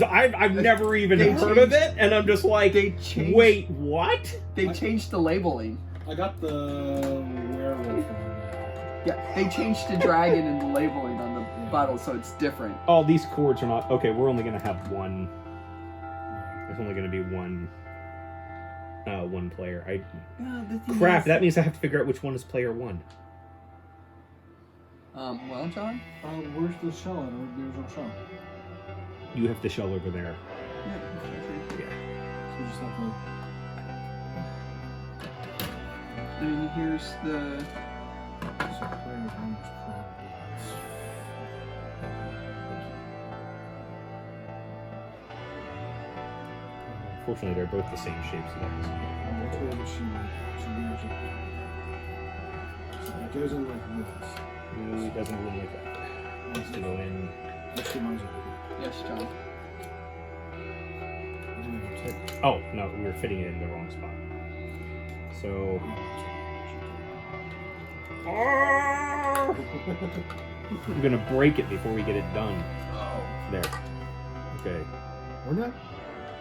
Speaker 1: I've never even heard of it, and I'm just like, wait, what?
Speaker 2: They changed the labeling.
Speaker 3: I got the werewolf one.
Speaker 2: Yeah, they changed the dragon in the labeling on the bottle, so it's different.
Speaker 1: Oh, these cords are not okay. We're only gonna have one. There's only gonna be one player. Crap. That means I have to figure out which one is player one.
Speaker 2: Well, John?
Speaker 3: Where's the shell at? Where's the original shell?
Speaker 1: You have the shell over there.
Speaker 2: Yeah.
Speaker 3: So we just have to...
Speaker 2: And here's the...
Speaker 3: So player one is probably...
Speaker 1: Unfortunately, they're both the same shape, so that doesn't
Speaker 3: Which way would she make it? So it goes in like this.
Speaker 1: It doesn't look like that. It needs to go in.
Speaker 3: Let's do mine over
Speaker 2: Yes, John.
Speaker 3: here.
Speaker 1: Oh, no, we were fitting it in the wrong spot. So... I'm gonna break it before we get it done.
Speaker 2: Oh.
Speaker 1: There. Okay.
Speaker 3: We're not?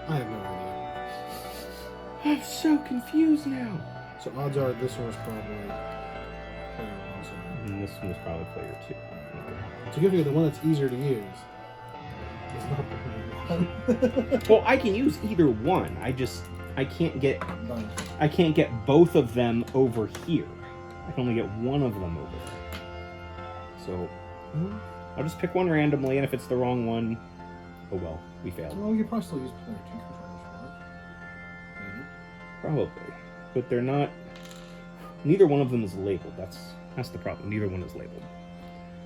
Speaker 3: I have no idea.
Speaker 1: I'm so confused now.
Speaker 3: So odds are this one was probably player one. So.
Speaker 1: And this one is probably player two.
Speaker 3: So give you the one that's easier to use. It's not player one.
Speaker 1: Well, I can use either one. I can't get both of them over here. I can only get one of them over there. So I'll just pick one randomly, and if it's the wrong one, oh well, we failed.
Speaker 3: Well, you could probably still use player two controllers for it. Maybe.
Speaker 1: Probably, but they're not. Neither one of them is labeled. That's the problem. Neither one is labeled.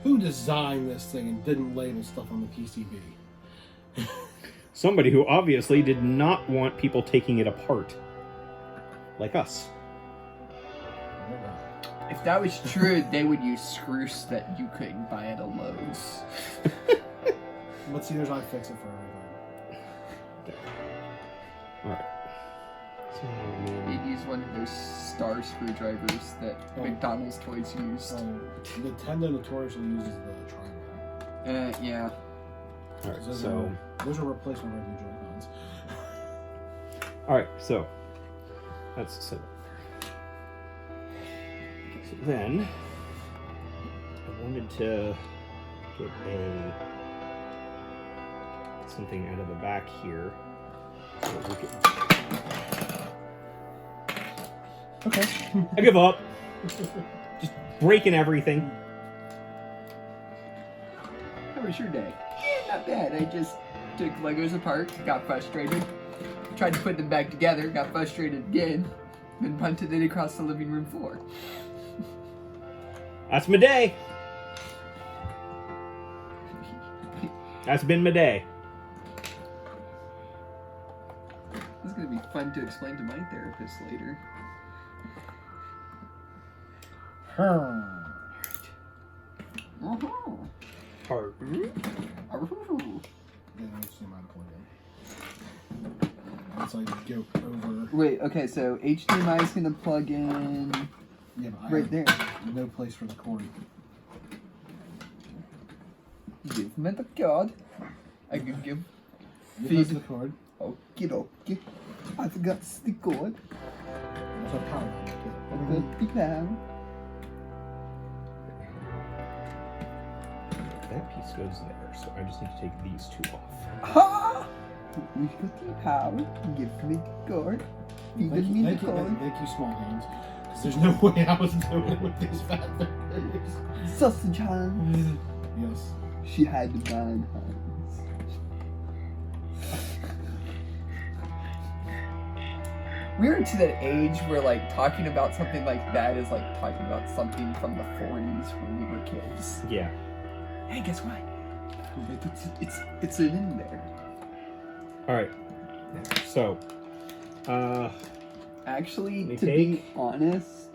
Speaker 3: Who designed this thing and didn't label stuff on the PCB?
Speaker 1: Somebody who obviously did not want people taking it apart, like us.
Speaker 2: If that was true, they would use screws that you couldn't buy at a Lowe's.
Speaker 3: Let's see, there's iFixit for everything.
Speaker 1: Alright. So,
Speaker 2: They'd use one of those star screwdrivers that McDonald's toys used.
Speaker 3: Nintendo notoriously uses the tri-ball.
Speaker 2: Yeah.
Speaker 1: Alright,
Speaker 3: Those
Speaker 1: so...
Speaker 3: Those are replacement regular Joy-Cons.
Speaker 1: Alright, so... That's set up. So then... I wanted to get something out of the back here. So we could...
Speaker 3: Okay.
Speaker 1: I give up. Just breaking everything.
Speaker 2: How was your day? Yeah, not bad. I just took Legos apart, got frustrated, tried to put them back together, got frustrated again, then punted it across the living room floor.
Speaker 1: That's my day. That's been my day.
Speaker 2: This is gonna be fun to explain to my therapist later. Oh.
Speaker 1: Hard.
Speaker 2: Oh.
Speaker 3: Yeah, let's see mine plug in. Once I go over.
Speaker 2: Wait, okay, so HDMI is gonna plug in
Speaker 3: Yeah, but I
Speaker 2: right
Speaker 3: have
Speaker 2: there.
Speaker 3: no place for the cord.
Speaker 2: Give me the cord. I can give.
Speaker 3: Here's the cord.
Speaker 2: Okie dokie. I've got the cord.
Speaker 3: That's a power.
Speaker 2: I've got the power.
Speaker 1: That piece goes there, so I just need to take these two off.
Speaker 2: Ha! We've got the power. Give me the cord. Feed me the cord.
Speaker 3: Thank you, small hands. Because there's no way I was doing it with these fat fingers.
Speaker 2: Sausage hands.
Speaker 3: Yes.
Speaker 2: She had the bad hands. We're to that age where like talking about something like that is like talking about something from the 40s when we were kids.
Speaker 1: Yeah.
Speaker 2: Hey, guess what? It's in there.
Speaker 1: All right. So,
Speaker 2: Actually,
Speaker 1: Let
Speaker 2: to
Speaker 1: me
Speaker 2: be honest,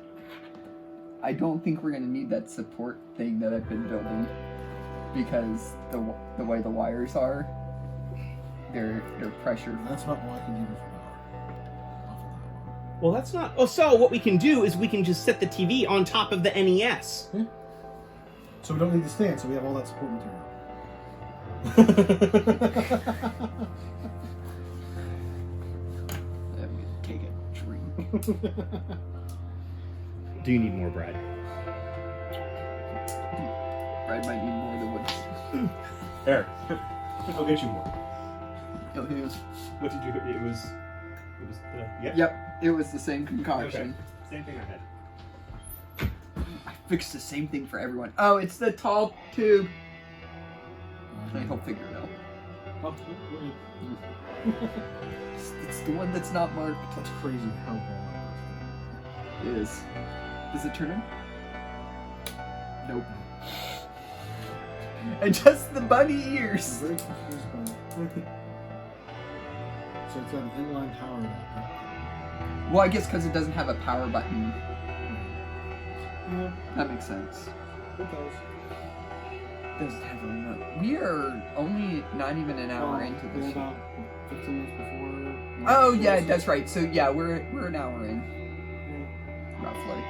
Speaker 2: I don't think we're gonna need that support thing that I've been building because the way the wires are, they're pressure.
Speaker 3: That's not all I can give you for power. Off of that one.
Speaker 1: well, that's not. Oh, so what we can do is we can just set the TV on top of the NES.
Speaker 3: So we don't need the stand, so we have all that support material.
Speaker 2: I'm gonna take a drink.
Speaker 1: Do you need more bread?
Speaker 2: Brad might need more than what.
Speaker 1: There. I'll get you more.
Speaker 2: Oh, here's.
Speaker 1: What did you? It was the. Yep.
Speaker 2: Yep, it was the same concoction.
Speaker 1: Okay. Same thing I had.
Speaker 2: I fixed the same thing for everyone. Oh, it's the tall tube. I he'll figure it out.
Speaker 3: Oh,
Speaker 2: It's the one that's not marked.
Speaker 3: that's crazy how bad
Speaker 2: It is. Does it turn on? Nope. And just the bunny
Speaker 3: I'm
Speaker 2: ears.
Speaker 3: very confused by it. So it's got an inline power adapter.
Speaker 2: Well, I guess because it doesn't have a power button.
Speaker 3: Yeah,
Speaker 2: That makes sense.
Speaker 3: it does.
Speaker 2: Doesn't have a remote. We are only not even an hour into
Speaker 3: We're
Speaker 2: this.
Speaker 3: about 15 minutes before.
Speaker 2: Oh yeah, that's right. So yeah, we're an hour in, roughly.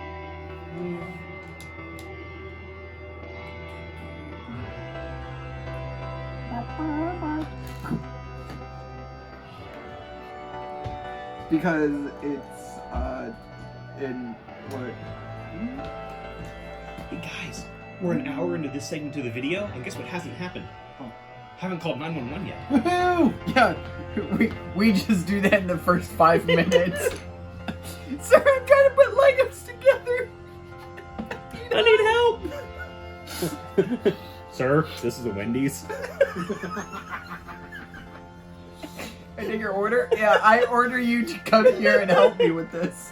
Speaker 2: Because it's in what?
Speaker 1: Hey guys, we're an hour into this segment of the video, and guess what hasn't happened?
Speaker 3: Oh.
Speaker 1: Haven't called 911 yet.
Speaker 2: Woohoo! Yeah, we just do that in the first 5 minutes. Sir, I'm trying to put Legos together.
Speaker 1: I need help! Sir, this is a Wendy's.
Speaker 2: I take your order? Yeah, I order you to come here and help me with this.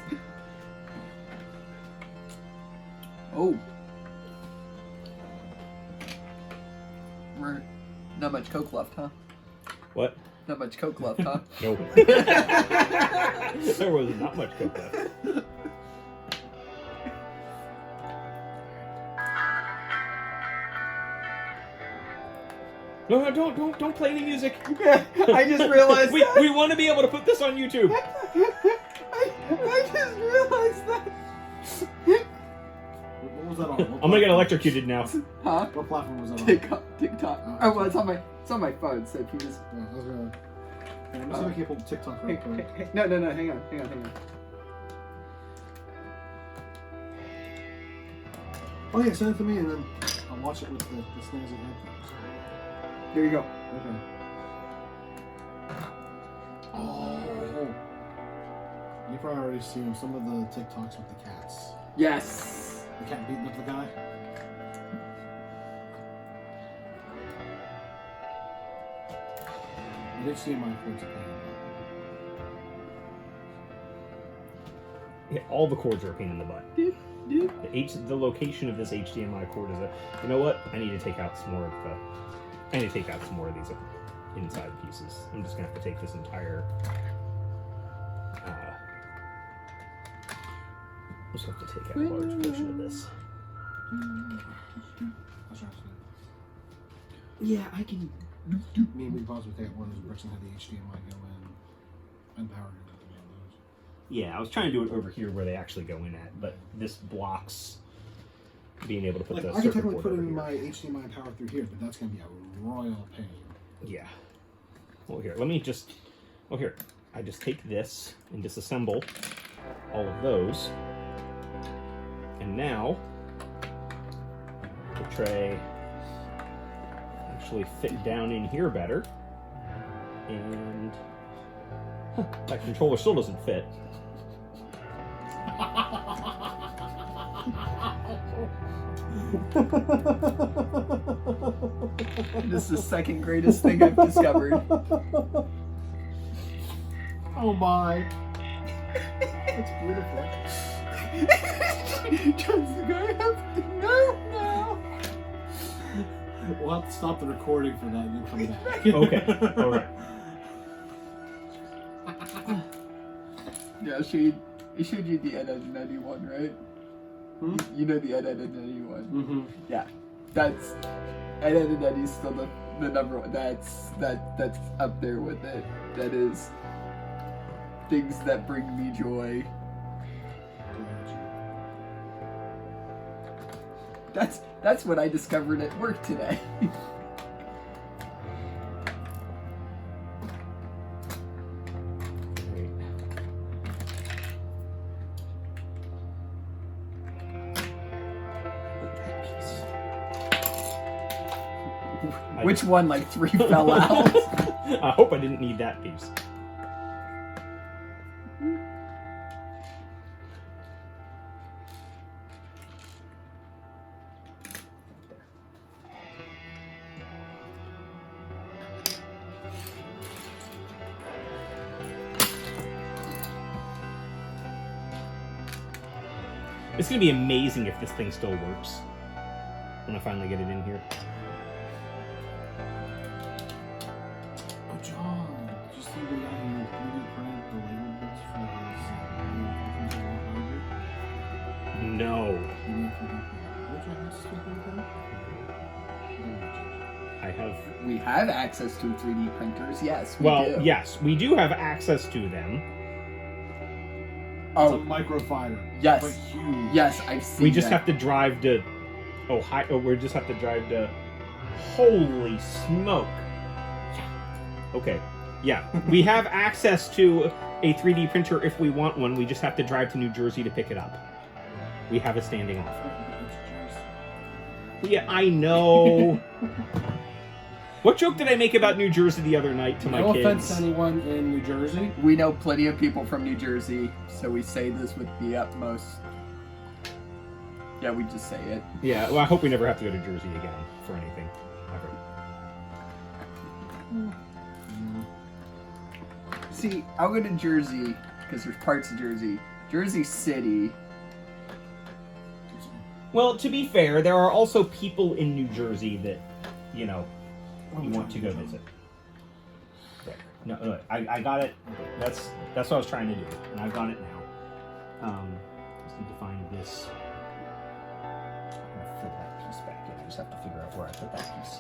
Speaker 2: Oh. We're not much Coke left, huh?
Speaker 1: What?
Speaker 2: Not much Coke left, huh?
Speaker 1: No. There was not much Coke left. No, don't play any music.
Speaker 2: I just realized
Speaker 1: we want to be able to put this on YouTube.
Speaker 2: I just realized that.
Speaker 3: What was that on?
Speaker 1: I'm gonna get electrocuted now.
Speaker 2: Huh?
Speaker 3: What platform was that on?
Speaker 2: TikTok. Oh, well, it's on my phone. So if you just.
Speaker 3: Yeah, I was gonna. I'm just gonna keep on TikTok real quick.
Speaker 2: Hey, no, hang on.
Speaker 3: Oh yeah, send it to me and then I'll watch it with the snazzy headphones.
Speaker 2: There you go.
Speaker 3: Okay. Oh. You've probably already seen some of the TikToks with the cats.
Speaker 2: Yes.
Speaker 3: The cat beating up the guy. HDMI cords are playable.
Speaker 1: Yeah, all the cords are a pain in the butt. The location of this HDMI cord is a. You know what? I need to take out some more of the. I need to take out some more of these inside pieces. I'm just gonna have to take this entire. Just have to take out a large portion of this. Yeah, I can.
Speaker 3: Maybe we can possibly take out one of those bricks and have the HDMI go in and power go into one of those.
Speaker 1: Yeah, I was trying to do it over here where they actually go in at, but this blocks being able to put the
Speaker 3: I can
Speaker 1: circuit
Speaker 3: technically
Speaker 1: board
Speaker 3: put
Speaker 1: over
Speaker 3: in
Speaker 1: here.
Speaker 3: my HDMI power through here, but that's going to be a royal pain.
Speaker 1: Yeah. Well, here, let me just. Oh, here. I just take this and disassemble all of those. And now, the tray actually fit down in here better. And that controller still doesn't fit.
Speaker 2: This is the second greatest thing I've discovered.
Speaker 3: Oh my! It's beautiful.
Speaker 2: Turns the guy up to no.
Speaker 3: We'll have to stop the recording for that and then come back.
Speaker 1: Okay, alright.
Speaker 2: Yeah, I showed you the Ed Ed and Eddie one, right?
Speaker 3: Hmm?
Speaker 2: You know the Ed Ed and Eddie one.
Speaker 3: Mm-hmm.
Speaker 2: Yeah, that's Ed Ed and Eddie's still the number one. That's up there with it. That is things that bring me joy. That's what I discovered at work today. Which one, like 3 fell out?
Speaker 1: I hope I didn't need that piece. It's gonna be amazing if this thing still works when I finally get it in here.
Speaker 3: Oh, John, did you see the guy who 3D printed the Lego bits for his
Speaker 1: No. I have.
Speaker 2: We have access to 3D printers, yes. We
Speaker 1: Well,
Speaker 2: do.
Speaker 1: yes, we do have access to them.
Speaker 3: It's a
Speaker 2: Oh,
Speaker 3: microfighter.
Speaker 2: yes.
Speaker 3: But huge.
Speaker 2: yes, I've seen
Speaker 1: We just
Speaker 2: that.
Speaker 1: have to drive to Ohio. Oh, we just have to drive to. Holy smoke! Okay, yeah, we have access to a 3D printer if we want one. We just have to drive to New Jersey to pick it up. We have a standing offer. Yeah, I know. What joke did I make about New Jersey the other night to my
Speaker 3: No
Speaker 1: kids?
Speaker 3: offense to anyone in New Jersey.
Speaker 2: We know plenty of people from New Jersey, so we say this with the utmost. Yeah, we just say it.
Speaker 1: Yeah, well, I hope we never have to go to Jersey again for anything ever.
Speaker 2: See, I'll go to Jersey, because there's parts of Jersey. Jersey City.
Speaker 1: Well, to be fair, there are also people in New Jersey that, you know, you want to go visit. There. No, I got it. That's what I was trying to do, and I've got it now. Just need to find this. I'm gonna fit that piece back in. I just have to figure out where I put that piece.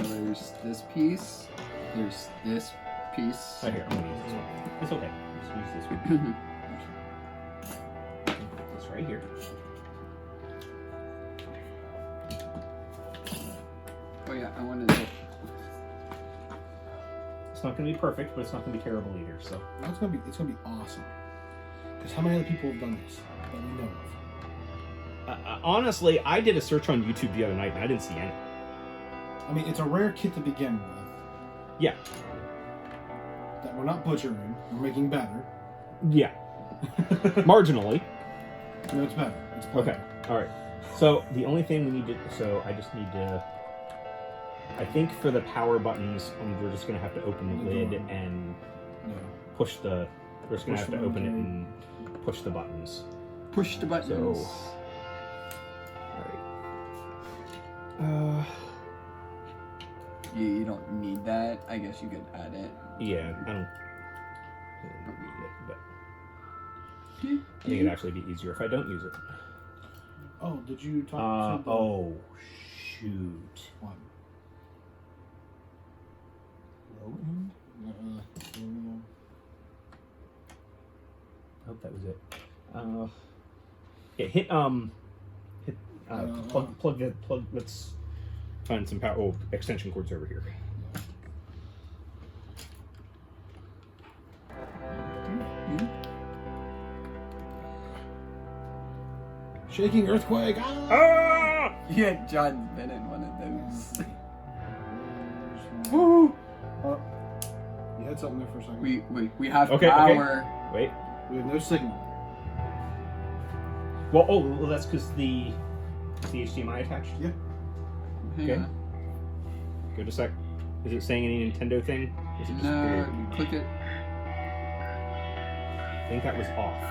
Speaker 2: There's this piece. There's this piece.
Speaker 1: Right here. I'm gonna use this one. It's okay. Just use this one. This right here.
Speaker 2: Oh yeah, I wanted to.
Speaker 1: It's not going to be perfect, but it's not going to be terrible either. So
Speaker 3: It's gonna be awesome. Because how many other people have done this that we know of?
Speaker 1: honestly, I did a search on YouTube the other night and I didn't see any.
Speaker 3: I mean, it's a rare kit to begin with.
Speaker 1: Yeah.
Speaker 3: That we're not butchering. We're making better.
Speaker 1: Yeah. Marginally.
Speaker 3: No, it's better. It's better.
Speaker 1: Okay. All right. So the only thing we need to. So I just need to. I think for the power buttons, we're just gonna have to open the lid and push the. We're just gonna have to open it and push the buttons.
Speaker 2: Push the buttons.
Speaker 1: So, all right.
Speaker 2: You don't need that. I guess you could add it.
Speaker 1: Yeah, I don't need it, but I think it'd actually be easier if I don't use it.
Speaker 3: Oh, did you talk to
Speaker 1: oh, shoot.
Speaker 3: What?
Speaker 1: Low end? I hope that was it. Yeah, hit plug, let's find some power. Oh, extension cords over here.
Speaker 3: Shaking earthquake!
Speaker 1: Ah!
Speaker 2: Yeah, John's been in one of those.
Speaker 3: Woo! You had something there for a second.
Speaker 2: We have
Speaker 1: Okay,
Speaker 2: power.
Speaker 1: okay. Wait.
Speaker 3: We have no signal.
Speaker 1: Well, that's because the HDMI attached?
Speaker 3: Yeah.
Speaker 2: Hang
Speaker 1: Okay.
Speaker 2: on.
Speaker 1: Give it a sec. Is it saying any Nintendo thing? Is it just
Speaker 2: No,
Speaker 1: weird?
Speaker 2: you click it.
Speaker 1: I think that was off.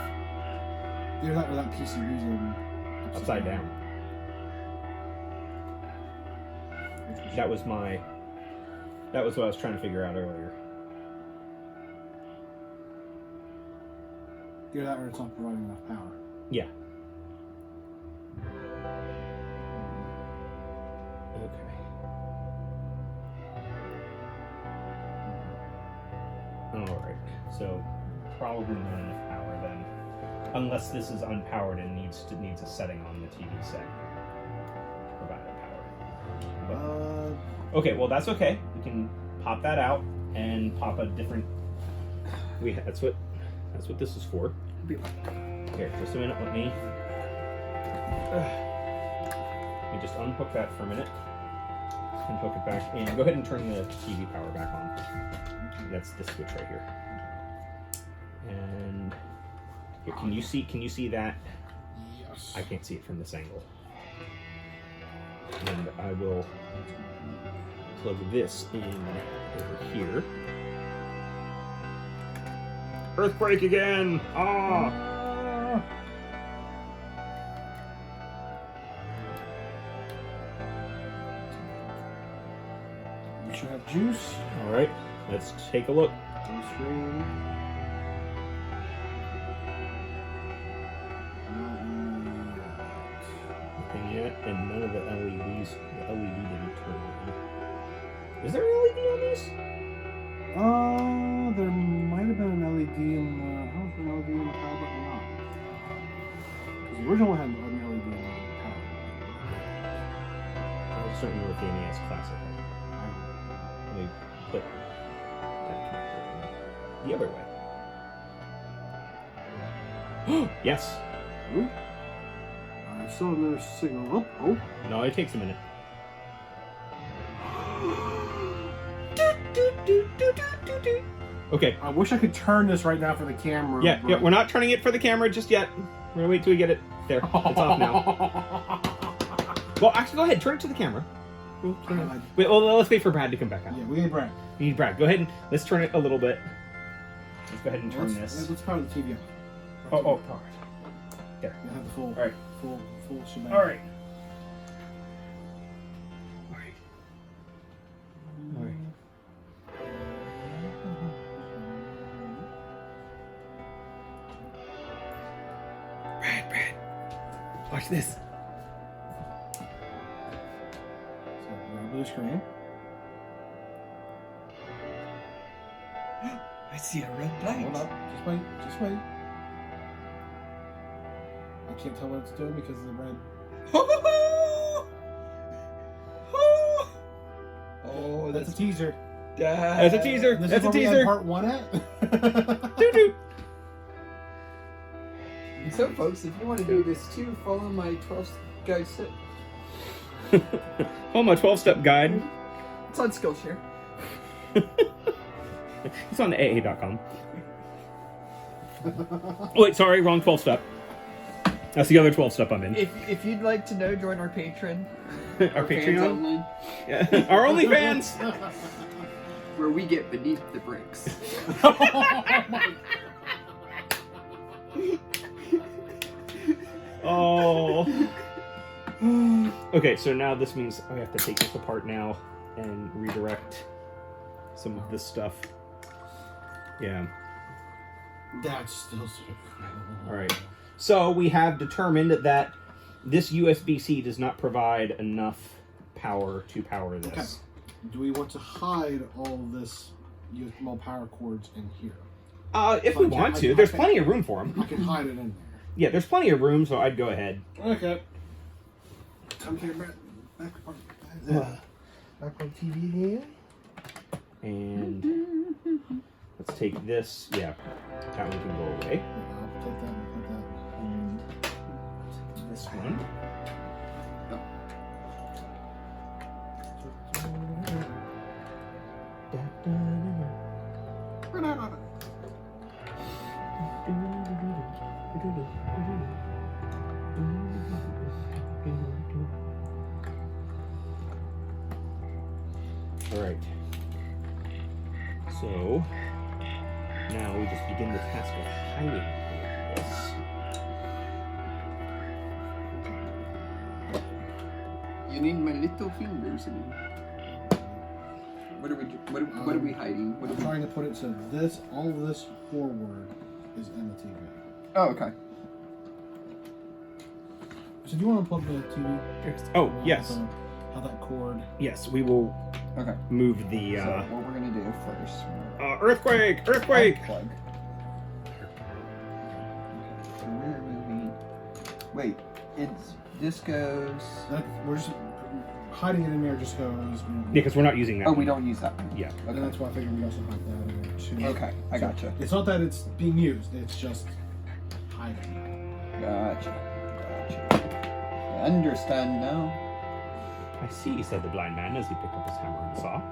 Speaker 3: Either that or that PCB's
Speaker 1: Upside down. That was what I was trying to figure out earlier.
Speaker 3: Either that or it's not providing enough power.
Speaker 1: Yeah. Okay. Alright. So probably not enough power then. Unless this is unpowered and needs a setting on the TV set. Provide power. Okay, well that's okay. We can pop that out and pop a different. That's what this is for. Here, just a minute. Let me just unhook that for a minute and hook it back in. Go ahead and turn the TV power back on. That's this switch right here. And here, can you see that?
Speaker 3: Yes.
Speaker 1: I can't see it from this angle. And I will plug this in over here. Earthquake again! Ah!
Speaker 3: We should have juice.
Speaker 1: Alright, let's take a look.
Speaker 3: On the screen.
Speaker 1: Nothing yet, and none of the LEDs. The LED didn't turn on. Is there an LED on these?
Speaker 3: There might have been an LED in the. I don't know if an LED in the power button or not. Because the original one had an LED in the power
Speaker 1: I was certainly with the NES Classic. Let me put that the other way. Yes!
Speaker 3: button. I still have no signal. Oh.
Speaker 1: No, it takes a minute. Okay.
Speaker 3: I wish I could turn this right now for the camera.
Speaker 1: Yeah, we're not turning it for the camera just yet. We're gonna wait till we get it there. It's off now. Well, actually, go ahead. Turn it to the camera. Wait, well, let's wait for Brad to come back out.
Speaker 3: Yeah, we need Brad.
Speaker 1: We need Brad. Go ahead and let's turn it a little bit. Let's go ahead and turn this.
Speaker 3: Let's power the TV off.
Speaker 1: Oh, power. There.
Speaker 3: You have the full.
Speaker 1: All right.
Speaker 3: Full shebang.
Speaker 1: All right. All right. All right. Brad. Watch this.
Speaker 3: So, grab the screen.
Speaker 2: I see a red light.
Speaker 3: Hold up. Just wait. I can't tell what it's doing because of the red.
Speaker 2: Oh,
Speaker 3: That's a teaser.
Speaker 1: That's a teaser.
Speaker 3: This
Speaker 1: That's
Speaker 3: is
Speaker 1: a
Speaker 3: where we had
Speaker 1: teaser.
Speaker 3: part 1 at.
Speaker 1: Doo-doo.
Speaker 2: So, folks, if you want to do this too, follow my 12-guide set.
Speaker 1: Oh, my 12-step guide.
Speaker 2: It's on Skillshare.
Speaker 1: It's on the AA.com. Oh, wait, sorry, wrong 12-step. That's the other 12-step I'm in.
Speaker 2: If you'd like to know, join our Patreon.
Speaker 1: Our
Speaker 2: fans
Speaker 1: Patreon?
Speaker 2: only,
Speaker 1: Yeah. Our OnlyFans!
Speaker 2: where we get beneath the bricks.
Speaker 1: Oh. Okay, so now this means I have to take this apart now and redirect some of this stuff. Yeah.
Speaker 3: That's still so incredible.
Speaker 1: All right. So we have determined that this USB-C does not provide enough power to power this.
Speaker 3: Okay. Do we want to hide all this USB power cords in here?
Speaker 1: If we want to. There's plenty of room for them.
Speaker 3: I can hide it in there.
Speaker 1: Yeah, there's plenty of room, so I'd go ahead.
Speaker 3: Okay. Come here, back on TV here.
Speaker 1: And let's take this. Yeah, that one can go away.
Speaker 3: I'll take that and put that.
Speaker 1: And this one. All right. So now we just begin the task of hiding this.
Speaker 2: You need my little fingers in it. What are we hiding?
Speaker 3: I'm trying to put it so this, all of this forward is in the TV.
Speaker 2: Oh, okay.
Speaker 3: So do you want to plug the TV?
Speaker 1: Oh, yes.
Speaker 3: How that cord?
Speaker 1: Yes, we will
Speaker 2: Okay.
Speaker 1: move the
Speaker 2: So what we're gonna do first?
Speaker 1: earthquake! Earthquake!
Speaker 2: Plug. So where are we? Wait, this goes.
Speaker 3: We're just hiding it in there. Just goes.
Speaker 1: Yeah, because we're not using that.
Speaker 2: Oh,
Speaker 1: one.
Speaker 2: we don't use that one.
Speaker 1: Yeah.
Speaker 3: And
Speaker 2: Okay.
Speaker 3: that's why I figured we also hide that in there too.
Speaker 2: Okay, I gotcha.
Speaker 3: It's not that it's being used. It's just hiding.
Speaker 2: Gotcha. I understand now.
Speaker 1: I see, said the blind man as he picked up his hammer and saw.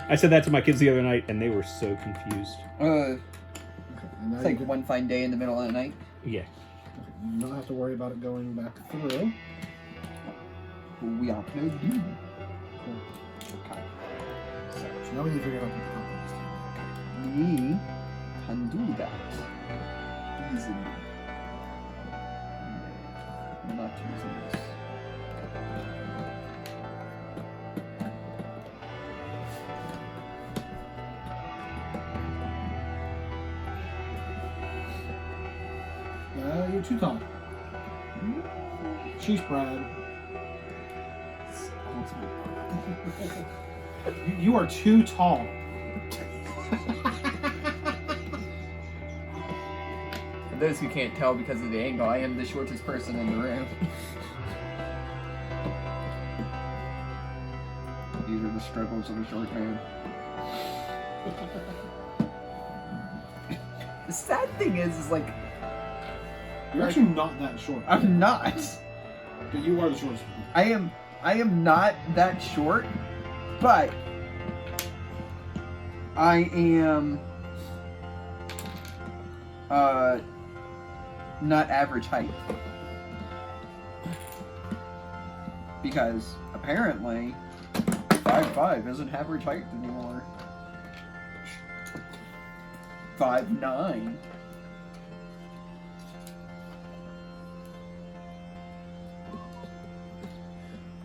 Speaker 1: I said that to my kids the other night, and they were so confused.
Speaker 3: Okay. And now
Speaker 2: It's like
Speaker 3: you
Speaker 2: one fine day in the middle of the night.
Speaker 1: Yeah.
Speaker 3: don't have to worry about it going back through.
Speaker 2: We are no do.
Speaker 3: Cool.
Speaker 2: Okay.
Speaker 3: So now we need to figure out what the
Speaker 2: We can do that easily. I'm not using this.
Speaker 3: You're too tall. She's Brad. You are too tall.
Speaker 2: For those who can't tell because of the angle, I am the shortest person in the room. These are the struggles of a short man. The sad thing is like,
Speaker 3: You're actually not that short.
Speaker 2: I'm not.
Speaker 3: But you are the shortest.
Speaker 2: I am not that short, but I am not average height. Because apparently 5'5" isn't average height anymore. 5'9".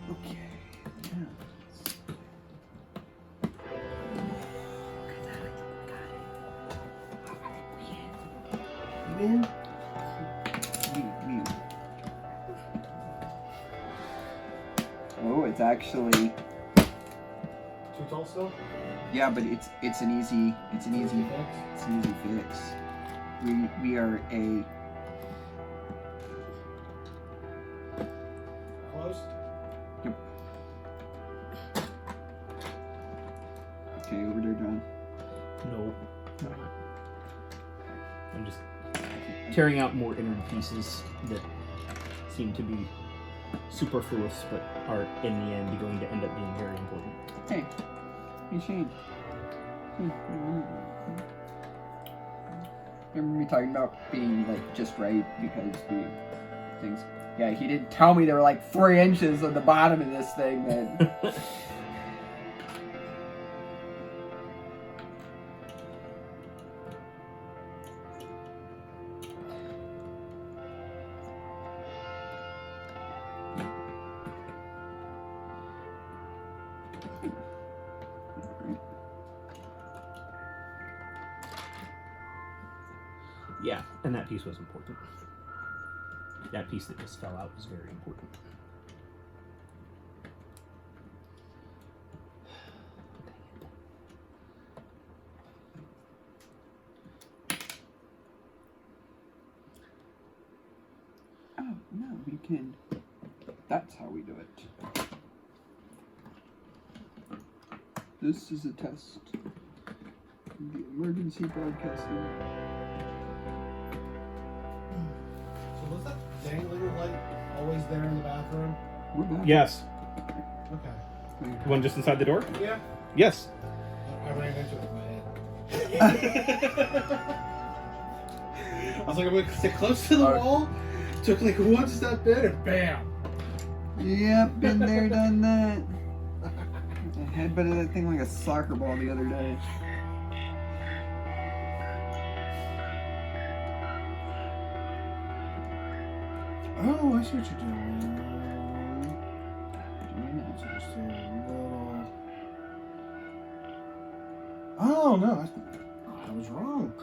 Speaker 2: Okay.
Speaker 3: Man.
Speaker 2: Oh, it's actually,
Speaker 3: Too tall still?
Speaker 2: yeah, but it's an easy fix. We are a
Speaker 3: Close?
Speaker 2: Yep. Okay, over there, John.
Speaker 1: No. I'm just tearing out more inner pieces that seem to be superfluous, but are in the end going to end up being very important.
Speaker 2: Hey, Shane. Remember me talking about being like just right because we things. Yeah, he didn't tell me there were like 3 inches on the bottom of this thing. Then.
Speaker 1: Yeah, and that piece was important. That piece that just fell out was very important.
Speaker 2: Oh, no, we can. That's how we do it. This is a test. The emergency broadcasting.
Speaker 3: So was that dangling light always there in the bathroom?
Speaker 2: We're back.
Speaker 1: Yes.
Speaker 3: Okay.
Speaker 1: The one just inside the door?
Speaker 3: Yeah.
Speaker 1: Yes.
Speaker 3: I ran into it with my head. I was like, I'm gonna sit close to the wall. Took like 1 step in and bam.
Speaker 2: Yep, been there, done that. I headbutted that thing like a soccer ball the other day.
Speaker 3: Oh, I see what you're doing. It's just a little... Oh, no. I was wrong.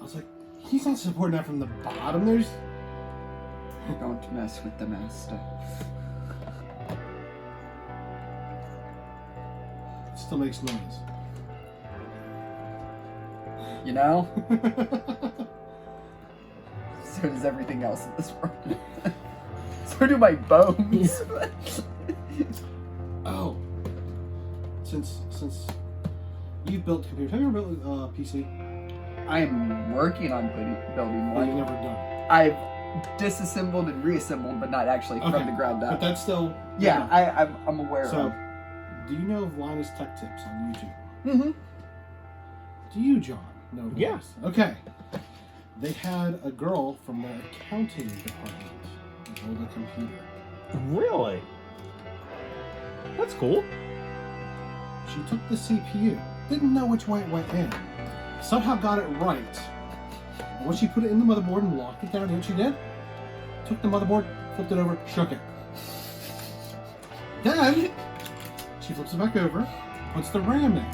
Speaker 3: I was like, he's not supporting that from the bottom. There's...
Speaker 2: Don't mess with the master.
Speaker 3: It still makes noise.
Speaker 2: You know? So does everything else in this world. So do my bones.
Speaker 3: Oh. Since you've built computers, have you ever built a PC?
Speaker 2: I am working on building
Speaker 3: Or you've
Speaker 2: one.
Speaker 3: never done it?
Speaker 2: I've disassembled and reassembled, but not actually from the ground
Speaker 3: But
Speaker 2: up.
Speaker 3: that's still...
Speaker 2: Yeah, I'm aware
Speaker 3: So,
Speaker 2: of.
Speaker 3: do you know of Linus Tech Tips on YouTube?
Speaker 2: Mm-hmm.
Speaker 3: Do you, John, know of
Speaker 1: Yeah.
Speaker 3: Linus? Okay. They had a girl from their accounting department build a computer.
Speaker 1: Really? That's cool.
Speaker 3: She took the CPU, didn't know which way it went in, somehow got it right. And when she put it in the motherboard and locked it down, you know what she did? Took the motherboard, flipped it over, shook it. Then, she flips it back over, puts the RAM in.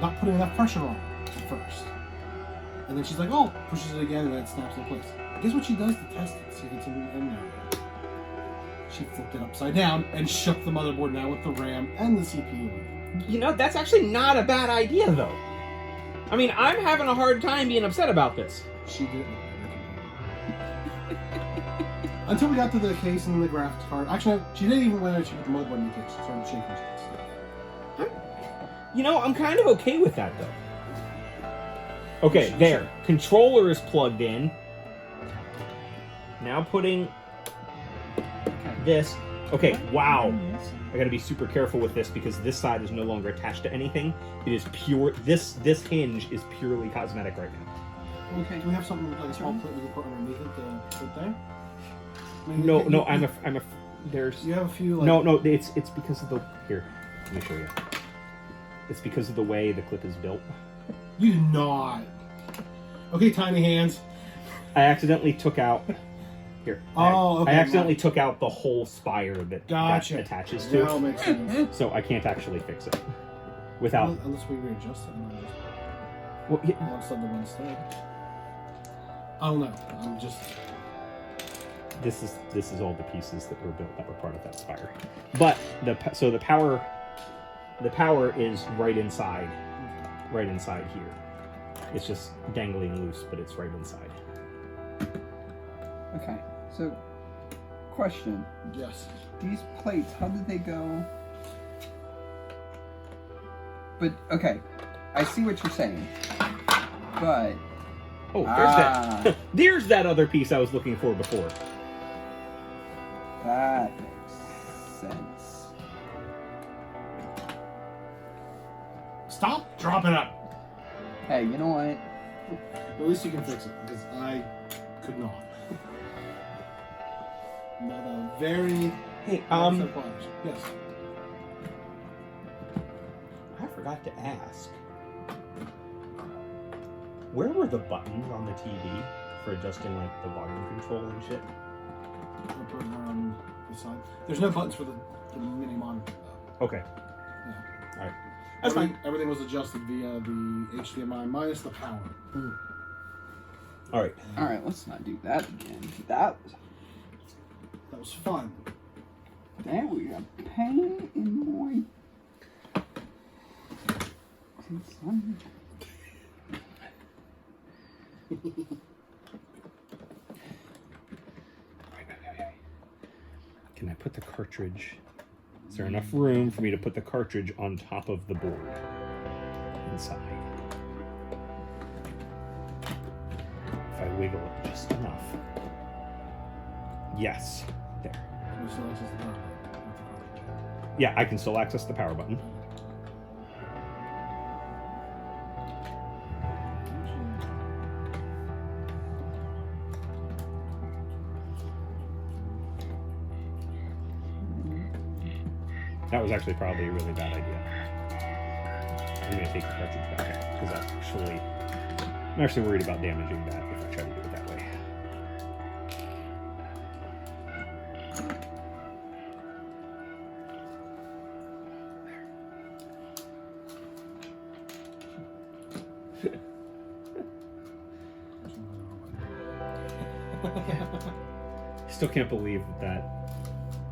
Speaker 3: Not putting enough pressure on it at first. And then she's like, oh, pushes it again and then it snaps in place. Guess what she does to test it, see if it's in there? She flipped it upside down and shook the motherboard now with the RAM and the CPU.
Speaker 1: You know, that's actually not a bad idea, though. I mean, I'm having a hard time being upset about this.
Speaker 3: She did it. Until we got to the case and the graphics card. Actually, no, she didn't even went out. She put the motherboard in the case. She started shaking stuff.
Speaker 1: You know, I'm kind of okay with that, though. Okay, there. Controller is plugged in. Now putting this. Okay, wow. I gotta be super careful with this because this side is no longer attached to anything. It is pure. This hinge is purely cosmetic right now.
Speaker 2: Okay.
Speaker 3: Do we have something like a small plate we can put underneath it to put there? I mean,
Speaker 1: No, I'm a. There's.
Speaker 3: You have a few. Like,
Speaker 1: No, it's because of the. Here, let me show you. It's because of the way the clip is built.
Speaker 3: You do not. Okay, tiny hands.
Speaker 1: I accidentally took out. Here.
Speaker 3: Oh, okay.
Speaker 1: I accidentally took out the whole spire that,
Speaker 3: Gotcha.
Speaker 1: that attaches to
Speaker 3: Now
Speaker 1: it,
Speaker 3: makes sense.
Speaker 1: so I can't actually fix it without.
Speaker 3: Unless we readjust it and then just
Speaker 1: Well, yeah,
Speaker 3: one side to one side. I don't know. I'm just.
Speaker 1: this is all the pieces that were built that were part of that spire, but the power is right inside here. It's just dangling loose, but it's right inside.
Speaker 2: Okay. So, question.
Speaker 3: Yes.
Speaker 2: These plates, how did they go? But, okay. I see what you're saying. But...
Speaker 1: Oh, there's that. There's that other piece I was looking for before.
Speaker 2: That makes sense.
Speaker 3: Stop! Drop it up!
Speaker 2: Hey, you know what?
Speaker 3: At least you can fix it, because I could not. But, very...
Speaker 1: Hey,
Speaker 3: Yes.
Speaker 1: I forgot to ask. Where were the buttons on the TV for adjusting like the volume control and shit?
Speaker 3: Up on the side. There's no buttons for the mini monitor though.
Speaker 1: Okay.
Speaker 3: Yeah.
Speaker 1: All right. That's fine.
Speaker 3: Everything was adjusted via the HDMI minus the power.
Speaker 1: All right.
Speaker 2: All right, let's not do that again. That
Speaker 3: was fun.
Speaker 2: That was a pain in my.
Speaker 1: Can I put the cartridge? Is there enough room for me to put the cartridge on top of the board? Inside. If I wiggle it just enough. Yes. There. Yeah, I can still access the power button. That was actually probably a really bad idea. I'm gonna take the cartridge back because I'm actually worried about damaging that if I try to do it that way. I still can't believe that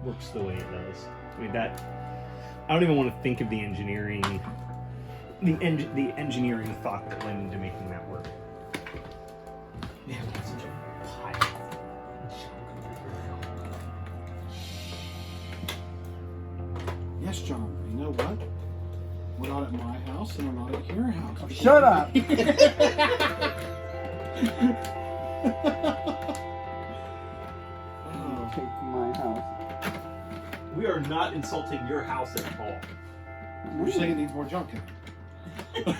Speaker 1: works the way it does. I mean, I don't even want to think of the engineering, the engineering thought that went into making that work. Yeah, it's such a pile.
Speaker 3: Yes, John. You know what? We're not at my house, and we're not at your house.
Speaker 2: Shut up! Take my house.
Speaker 1: We are not insulting your house at all.
Speaker 3: We're saying it needs more junk in it.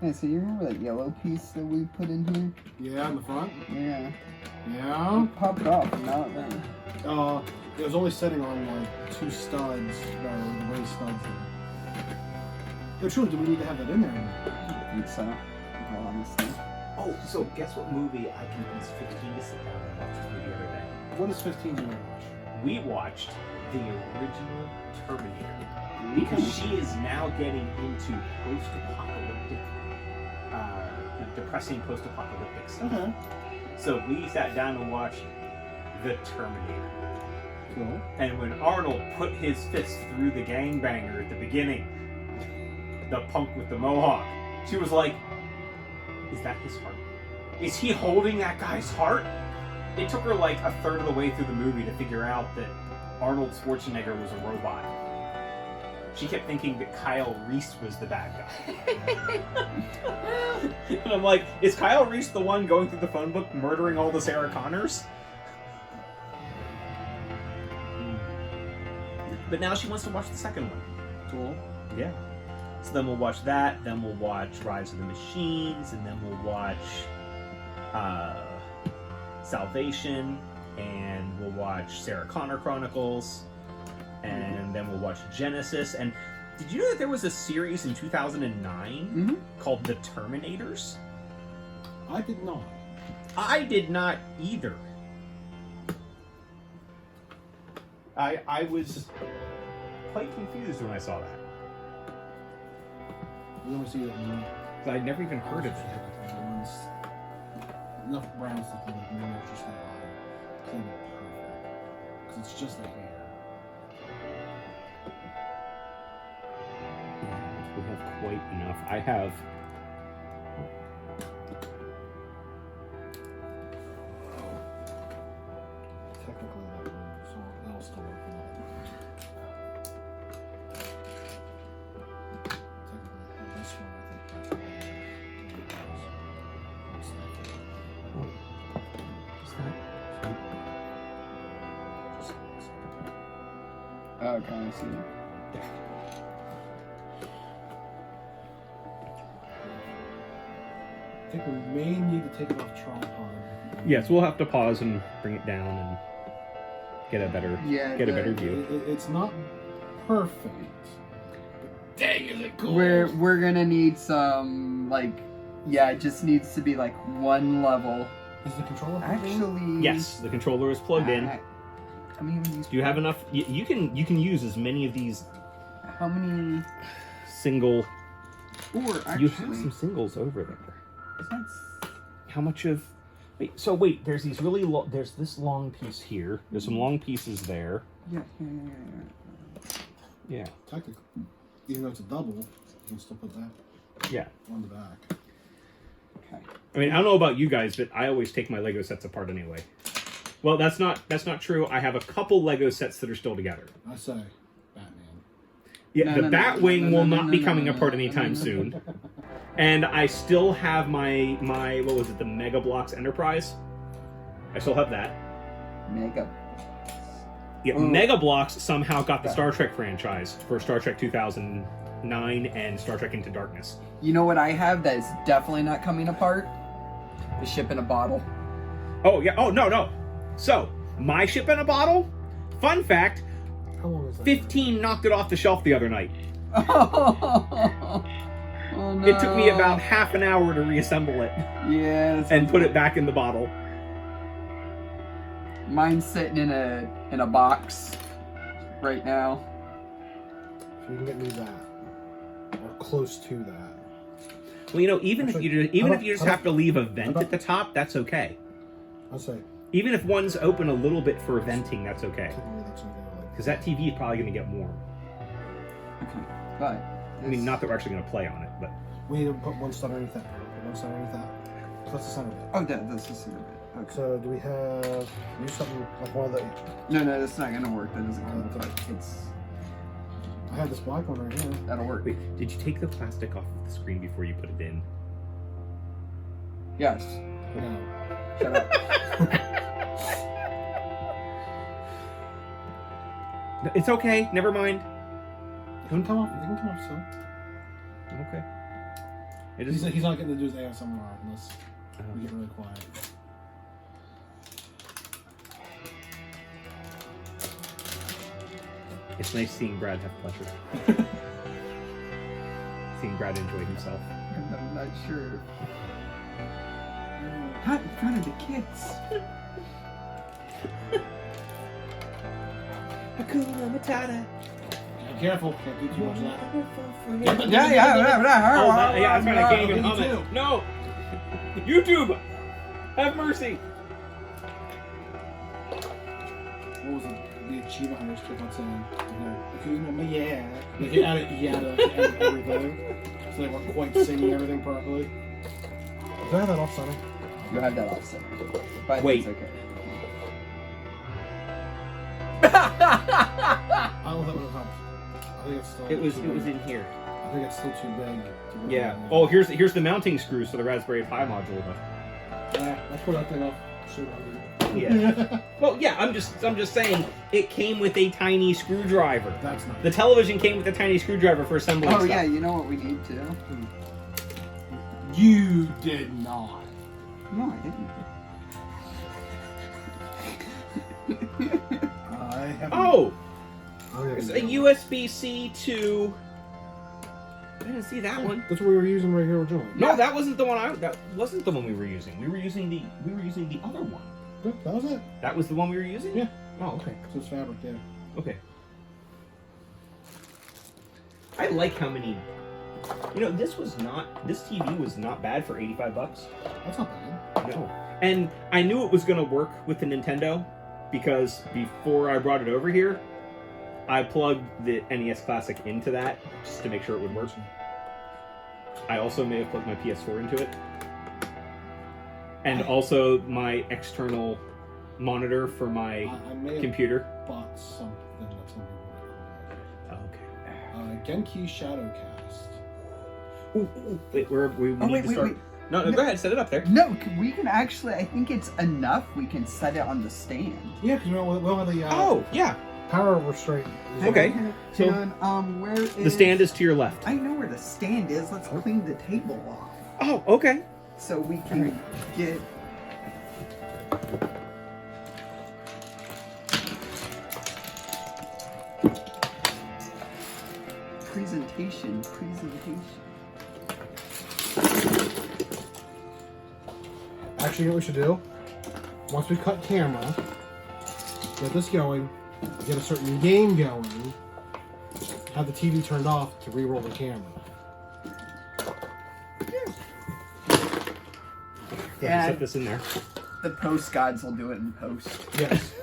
Speaker 2: Hey, so you remember that yellow piece that we put in here?
Speaker 3: Yeah, in the front?
Speaker 2: Yeah.
Speaker 3: Yeah?
Speaker 2: It popped off and now it's there.
Speaker 3: It was only sitting on like 2 studs, the raised studs. But truly, do we need to have that in there?
Speaker 2: I think so. Honestly.
Speaker 1: Oh, so guess what movie I convinced 15 to sit down and watch with me the other day?
Speaker 3: What is 15 you want to watch?
Speaker 1: We watched the original Terminator because she is now getting into post-apocalyptic, depressing post-apocalyptic stuff.
Speaker 3: Okay.
Speaker 1: So we sat down and watched the Terminator.
Speaker 3: Cool.
Speaker 1: And when Arnold put his fist through the gangbanger at the beginning, the punk with the mohawk, she was like, is that his heart? Is he holding that guy's heart? It took her like a third of the way through the movie to figure out that Arnold Schwarzenegger was a robot. She kept thinking that Kyle Reese was the bad guy. And I'm like, is Kyle Reese the one going through the phone book murdering all the Sarah Connors? But now she wants to watch the second one.
Speaker 3: Cool.
Speaker 1: Yeah. So then we'll watch that, then we'll watch Rise of the Machines, and then we'll watch Salvation, and we'll watch Sarah Connor Chronicles, and then we'll watch Genesis. And did you know that there was a series in 2009 called The Terminators?
Speaker 3: I did not.
Speaker 1: I did not either. I was quite confused when I saw that.
Speaker 3: We only see that movie.
Speaker 1: I'd never even heard of it.
Speaker 3: Enough brown stuff in it, and then just that eye. Clean it perfect. Because it's just the hair.
Speaker 1: And we have quite enough. I have...
Speaker 3: Technically that one, so that'll still work for that. Technically, this one, I think
Speaker 2: Okay, I see.
Speaker 3: I think we may need to take it off tripod.
Speaker 1: Yes, we'll have to pause and bring it down and get a better a better view.
Speaker 3: It's not perfect. But dang, is it cool?
Speaker 2: We're gonna need some it just needs to be like one level.
Speaker 3: Is the controller plugged in?
Speaker 2: Actually,
Speaker 1: Yes, the controller is plugged in.
Speaker 2: How many of these?
Speaker 1: Do you have enough? You can use as many of these
Speaker 2: How many?
Speaker 1: single.
Speaker 2: Or actually,
Speaker 1: You have some singles over there.
Speaker 2: that's-
Speaker 1: How much of? Wait. There's these really there's this long piece here. There's some long pieces there.
Speaker 2: Yeah.
Speaker 1: Yeah.
Speaker 3: Technically, even though it's a double, you can still put that
Speaker 1: Yeah.
Speaker 3: on the back.
Speaker 2: Okay.
Speaker 1: I mean, I don't know about you guys, but I always take my Lego sets apart anyway. Well, that's not true. I have a couple Lego sets that are still together.
Speaker 3: I say, Batman.
Speaker 1: Yeah,
Speaker 2: No,
Speaker 1: the
Speaker 2: no,
Speaker 1: Batwing will not be
Speaker 2: no,
Speaker 1: coming
Speaker 2: no,
Speaker 1: apart
Speaker 2: no,
Speaker 1: anytime
Speaker 2: no.
Speaker 1: soon. And I still have my what was it, the Mega Bloks Enterprise? I still have that.
Speaker 2: Mega.
Speaker 1: Yeah,
Speaker 2: Ooh.
Speaker 1: Mega Bloks somehow got the Star Trek franchise for Star Trek 2009 and Star Trek Into Darkness.
Speaker 2: You know what I have that is definitely not coming apart? The ship in a bottle.
Speaker 1: Oh, yeah. Oh, no. So, my ship in a bottle? Fun fact,
Speaker 3: How long is that?
Speaker 1: 15 knocked it off the shelf the other night.
Speaker 2: Oh no.
Speaker 1: It took me about half an hour to reassemble it
Speaker 2: Yes.
Speaker 1: and put it back in the bottle.
Speaker 2: Mine's sitting in a box right now.
Speaker 3: If you can get me that, or close to that.
Speaker 1: Well, even
Speaker 3: Actually,
Speaker 1: if you just
Speaker 3: how
Speaker 1: have to leave a vent
Speaker 3: about-
Speaker 1: at the top, that's okay.
Speaker 3: I'll say,
Speaker 1: Even if one's open a little bit for venting, that's okay.
Speaker 3: technically that's something I like.
Speaker 1: Because that TV is probably going to get warm.
Speaker 2: Okay. But
Speaker 1: I mean, not that we're actually going to play on it, but...
Speaker 3: We need to put one stud underneath that. Put one stud underneath that. So that's the center bit.
Speaker 2: oh, that's just a bit. Okay.
Speaker 3: So do we have use something like one of the?
Speaker 2: No, that's not gonna work. That doesn't come apart. It's
Speaker 3: I have this black one right here.
Speaker 2: that'll work.
Speaker 1: Wait, did you take the plastic off of the screen before you put it in?
Speaker 2: Yes.
Speaker 3: No.
Speaker 2: Shut up.
Speaker 1: No, it's okay. Never mind.
Speaker 3: It can come off. It can come off soon.
Speaker 1: Okay. It just...
Speaker 3: He's not getting to do his ASMR unless we get really quiet.
Speaker 1: It's nice seeing Brad have pleasure. Seeing Brad enjoy himself.
Speaker 2: I'm not sure. Not in front of the kids.
Speaker 1: Hakuna Matata.
Speaker 3: Be careful. Can't do too much of that.
Speaker 2: Yeah.
Speaker 1: Oh, that's right. I can't even
Speaker 3: me
Speaker 1: hum
Speaker 3: too.
Speaker 1: it. No! YouTube! Have mercy!
Speaker 3: What was it? The achievement hunters kept on saying, yeah. They could add it, add everything. So they weren't quite singing everything properly. Do I have that off center?
Speaker 2: You have that offset. But
Speaker 1: Wait.
Speaker 2: it's okay.
Speaker 3: I don't know if that would have helped. I think it's still.
Speaker 1: It was
Speaker 3: too big.
Speaker 1: in here.
Speaker 3: I think it's still too big. To really
Speaker 1: Yeah.
Speaker 3: do.
Speaker 1: Oh, here's the mounting screws for the Raspberry Pi module.
Speaker 3: Yeah, let's put that thing off. Shoot,
Speaker 1: Yeah. Well, yeah. I'm just saying it came with a tiny screwdriver.
Speaker 3: That's not.
Speaker 1: The television came with a tiny screwdriver for assembling
Speaker 2: Oh
Speaker 1: stuff.
Speaker 2: yeah, you know what we need to?
Speaker 3: You did not.
Speaker 2: No, I didn't.
Speaker 3: I have.
Speaker 1: Oh,
Speaker 3: Oh, yeah,
Speaker 1: it's
Speaker 3: yeah.
Speaker 1: a USB-C to. I didn't see that one.
Speaker 3: That's what we were using right here originally.
Speaker 1: No, that wasn't the one. That wasn't the one we were using. We were using the other one.
Speaker 3: Yeah, that was it.
Speaker 1: That was the one we were using.
Speaker 3: Yeah.
Speaker 1: Oh, okay.
Speaker 3: So it's fabric, yeah.
Speaker 1: Okay. I like how many. This TV was not bad for $85.
Speaker 3: That's not bad.
Speaker 1: No. And I knew it was going to work with the Nintendo because before I brought it over here, I plugged the NES Classic into that just to make sure it would work. I also may have plugged my PS4 into it. And also my external monitor for my
Speaker 3: I may have
Speaker 1: computer.
Speaker 3: bought something that some people
Speaker 1: Oh, okay.
Speaker 3: Genki Shadowcast.
Speaker 1: Wait, we need
Speaker 2: wait,
Speaker 1: to
Speaker 2: wait,
Speaker 1: start.
Speaker 2: wait.
Speaker 1: No, go ahead, set it up there.
Speaker 2: No, we can actually. I think it's enough. We can set it on the stand.
Speaker 3: Yeah, because we don't have the
Speaker 1: Oh, yeah.
Speaker 3: power restraint.
Speaker 1: Okay. So-
Speaker 2: Where is
Speaker 1: The stand is to your left.
Speaker 2: I know where the stand is. Let's clean the table off.
Speaker 1: Oh, okay.
Speaker 2: so we can get. Presentation.
Speaker 3: Actually, you know what we should do? Once we cut camera, get this going, get a certain game going, have the TV turned off to re-roll the camera.
Speaker 1: Yeah, set this in there.
Speaker 2: The post gods will do it in post.
Speaker 3: Yes.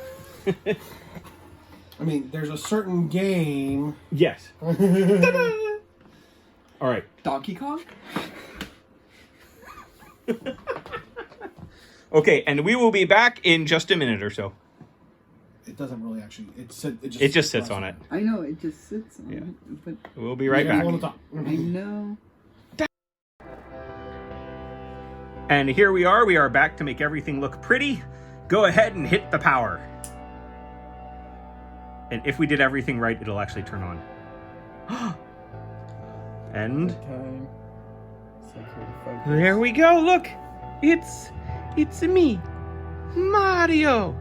Speaker 3: I mean, there's a certain game.
Speaker 1: Yes. All right.
Speaker 2: Donkey Kong?
Speaker 1: Okay, and we will be back in just a minute or so.
Speaker 3: It doesn't really actually. It
Speaker 1: just sits on it.
Speaker 2: I know, it just sits on it. But
Speaker 1: We'll be right back.
Speaker 2: I know.
Speaker 1: And here we are. We are back to make everything look pretty. Go ahead and hit the power. And if we did everything right, it'll actually turn on. And
Speaker 2: Time.
Speaker 1: there we go. Look, it's me, Mario.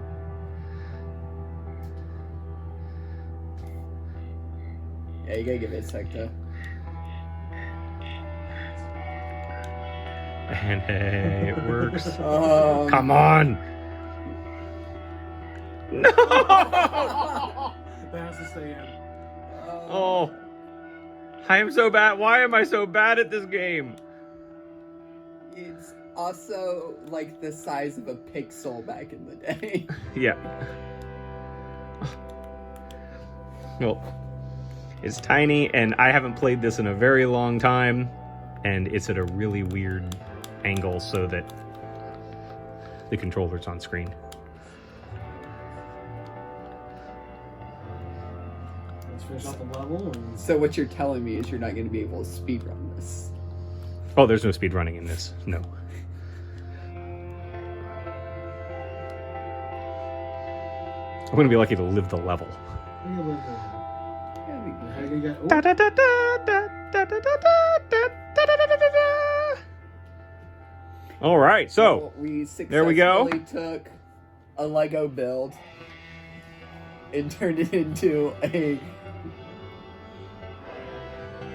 Speaker 2: Yeah, you gotta give it a sec to.
Speaker 1: And hey, it works.
Speaker 2: Come
Speaker 1: Come on. No!
Speaker 3: That has to stay in.
Speaker 1: Oh, I am so bad. Why am I so bad at this game?
Speaker 2: It's also like the size of a pixel back in the day.
Speaker 1: Yeah. Well, it's tiny, and I haven't played this in a very long time, and it's at a really weird angle so that the controller's on screen.
Speaker 3: Let's finish off the level. And...
Speaker 2: So what you're telling me is you're not going to be able to speedrun this.
Speaker 1: Oh, there's no speed running in this. No. I'm gonna be lucky to live the level. Da, da, da, da, da, da, da, da, da, da, da, da, da. All right, so
Speaker 2: we
Speaker 1: there we go.
Speaker 2: successfully took a Lego build and turned it into a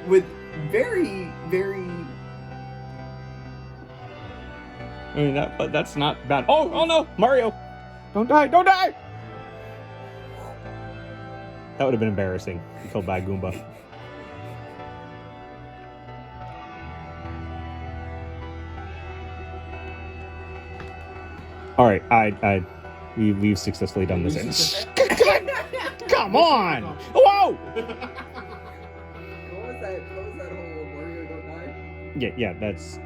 Speaker 2: with very, very.
Speaker 1: I mean that's not bad. Oh no, Mario, don't die, don't die. That would have been embarrassing. Killed by a Goomba. All right, we've successfully done this. Come on! Whoa!
Speaker 2: What was that? What was that whole Mario don't die?
Speaker 1: Yeah, that's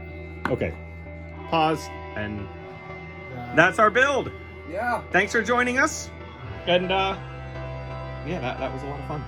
Speaker 1: okay. Pause, and that's our build.
Speaker 2: Yeah.
Speaker 1: Thanks for joining us, and yeah, that was a lot of fun.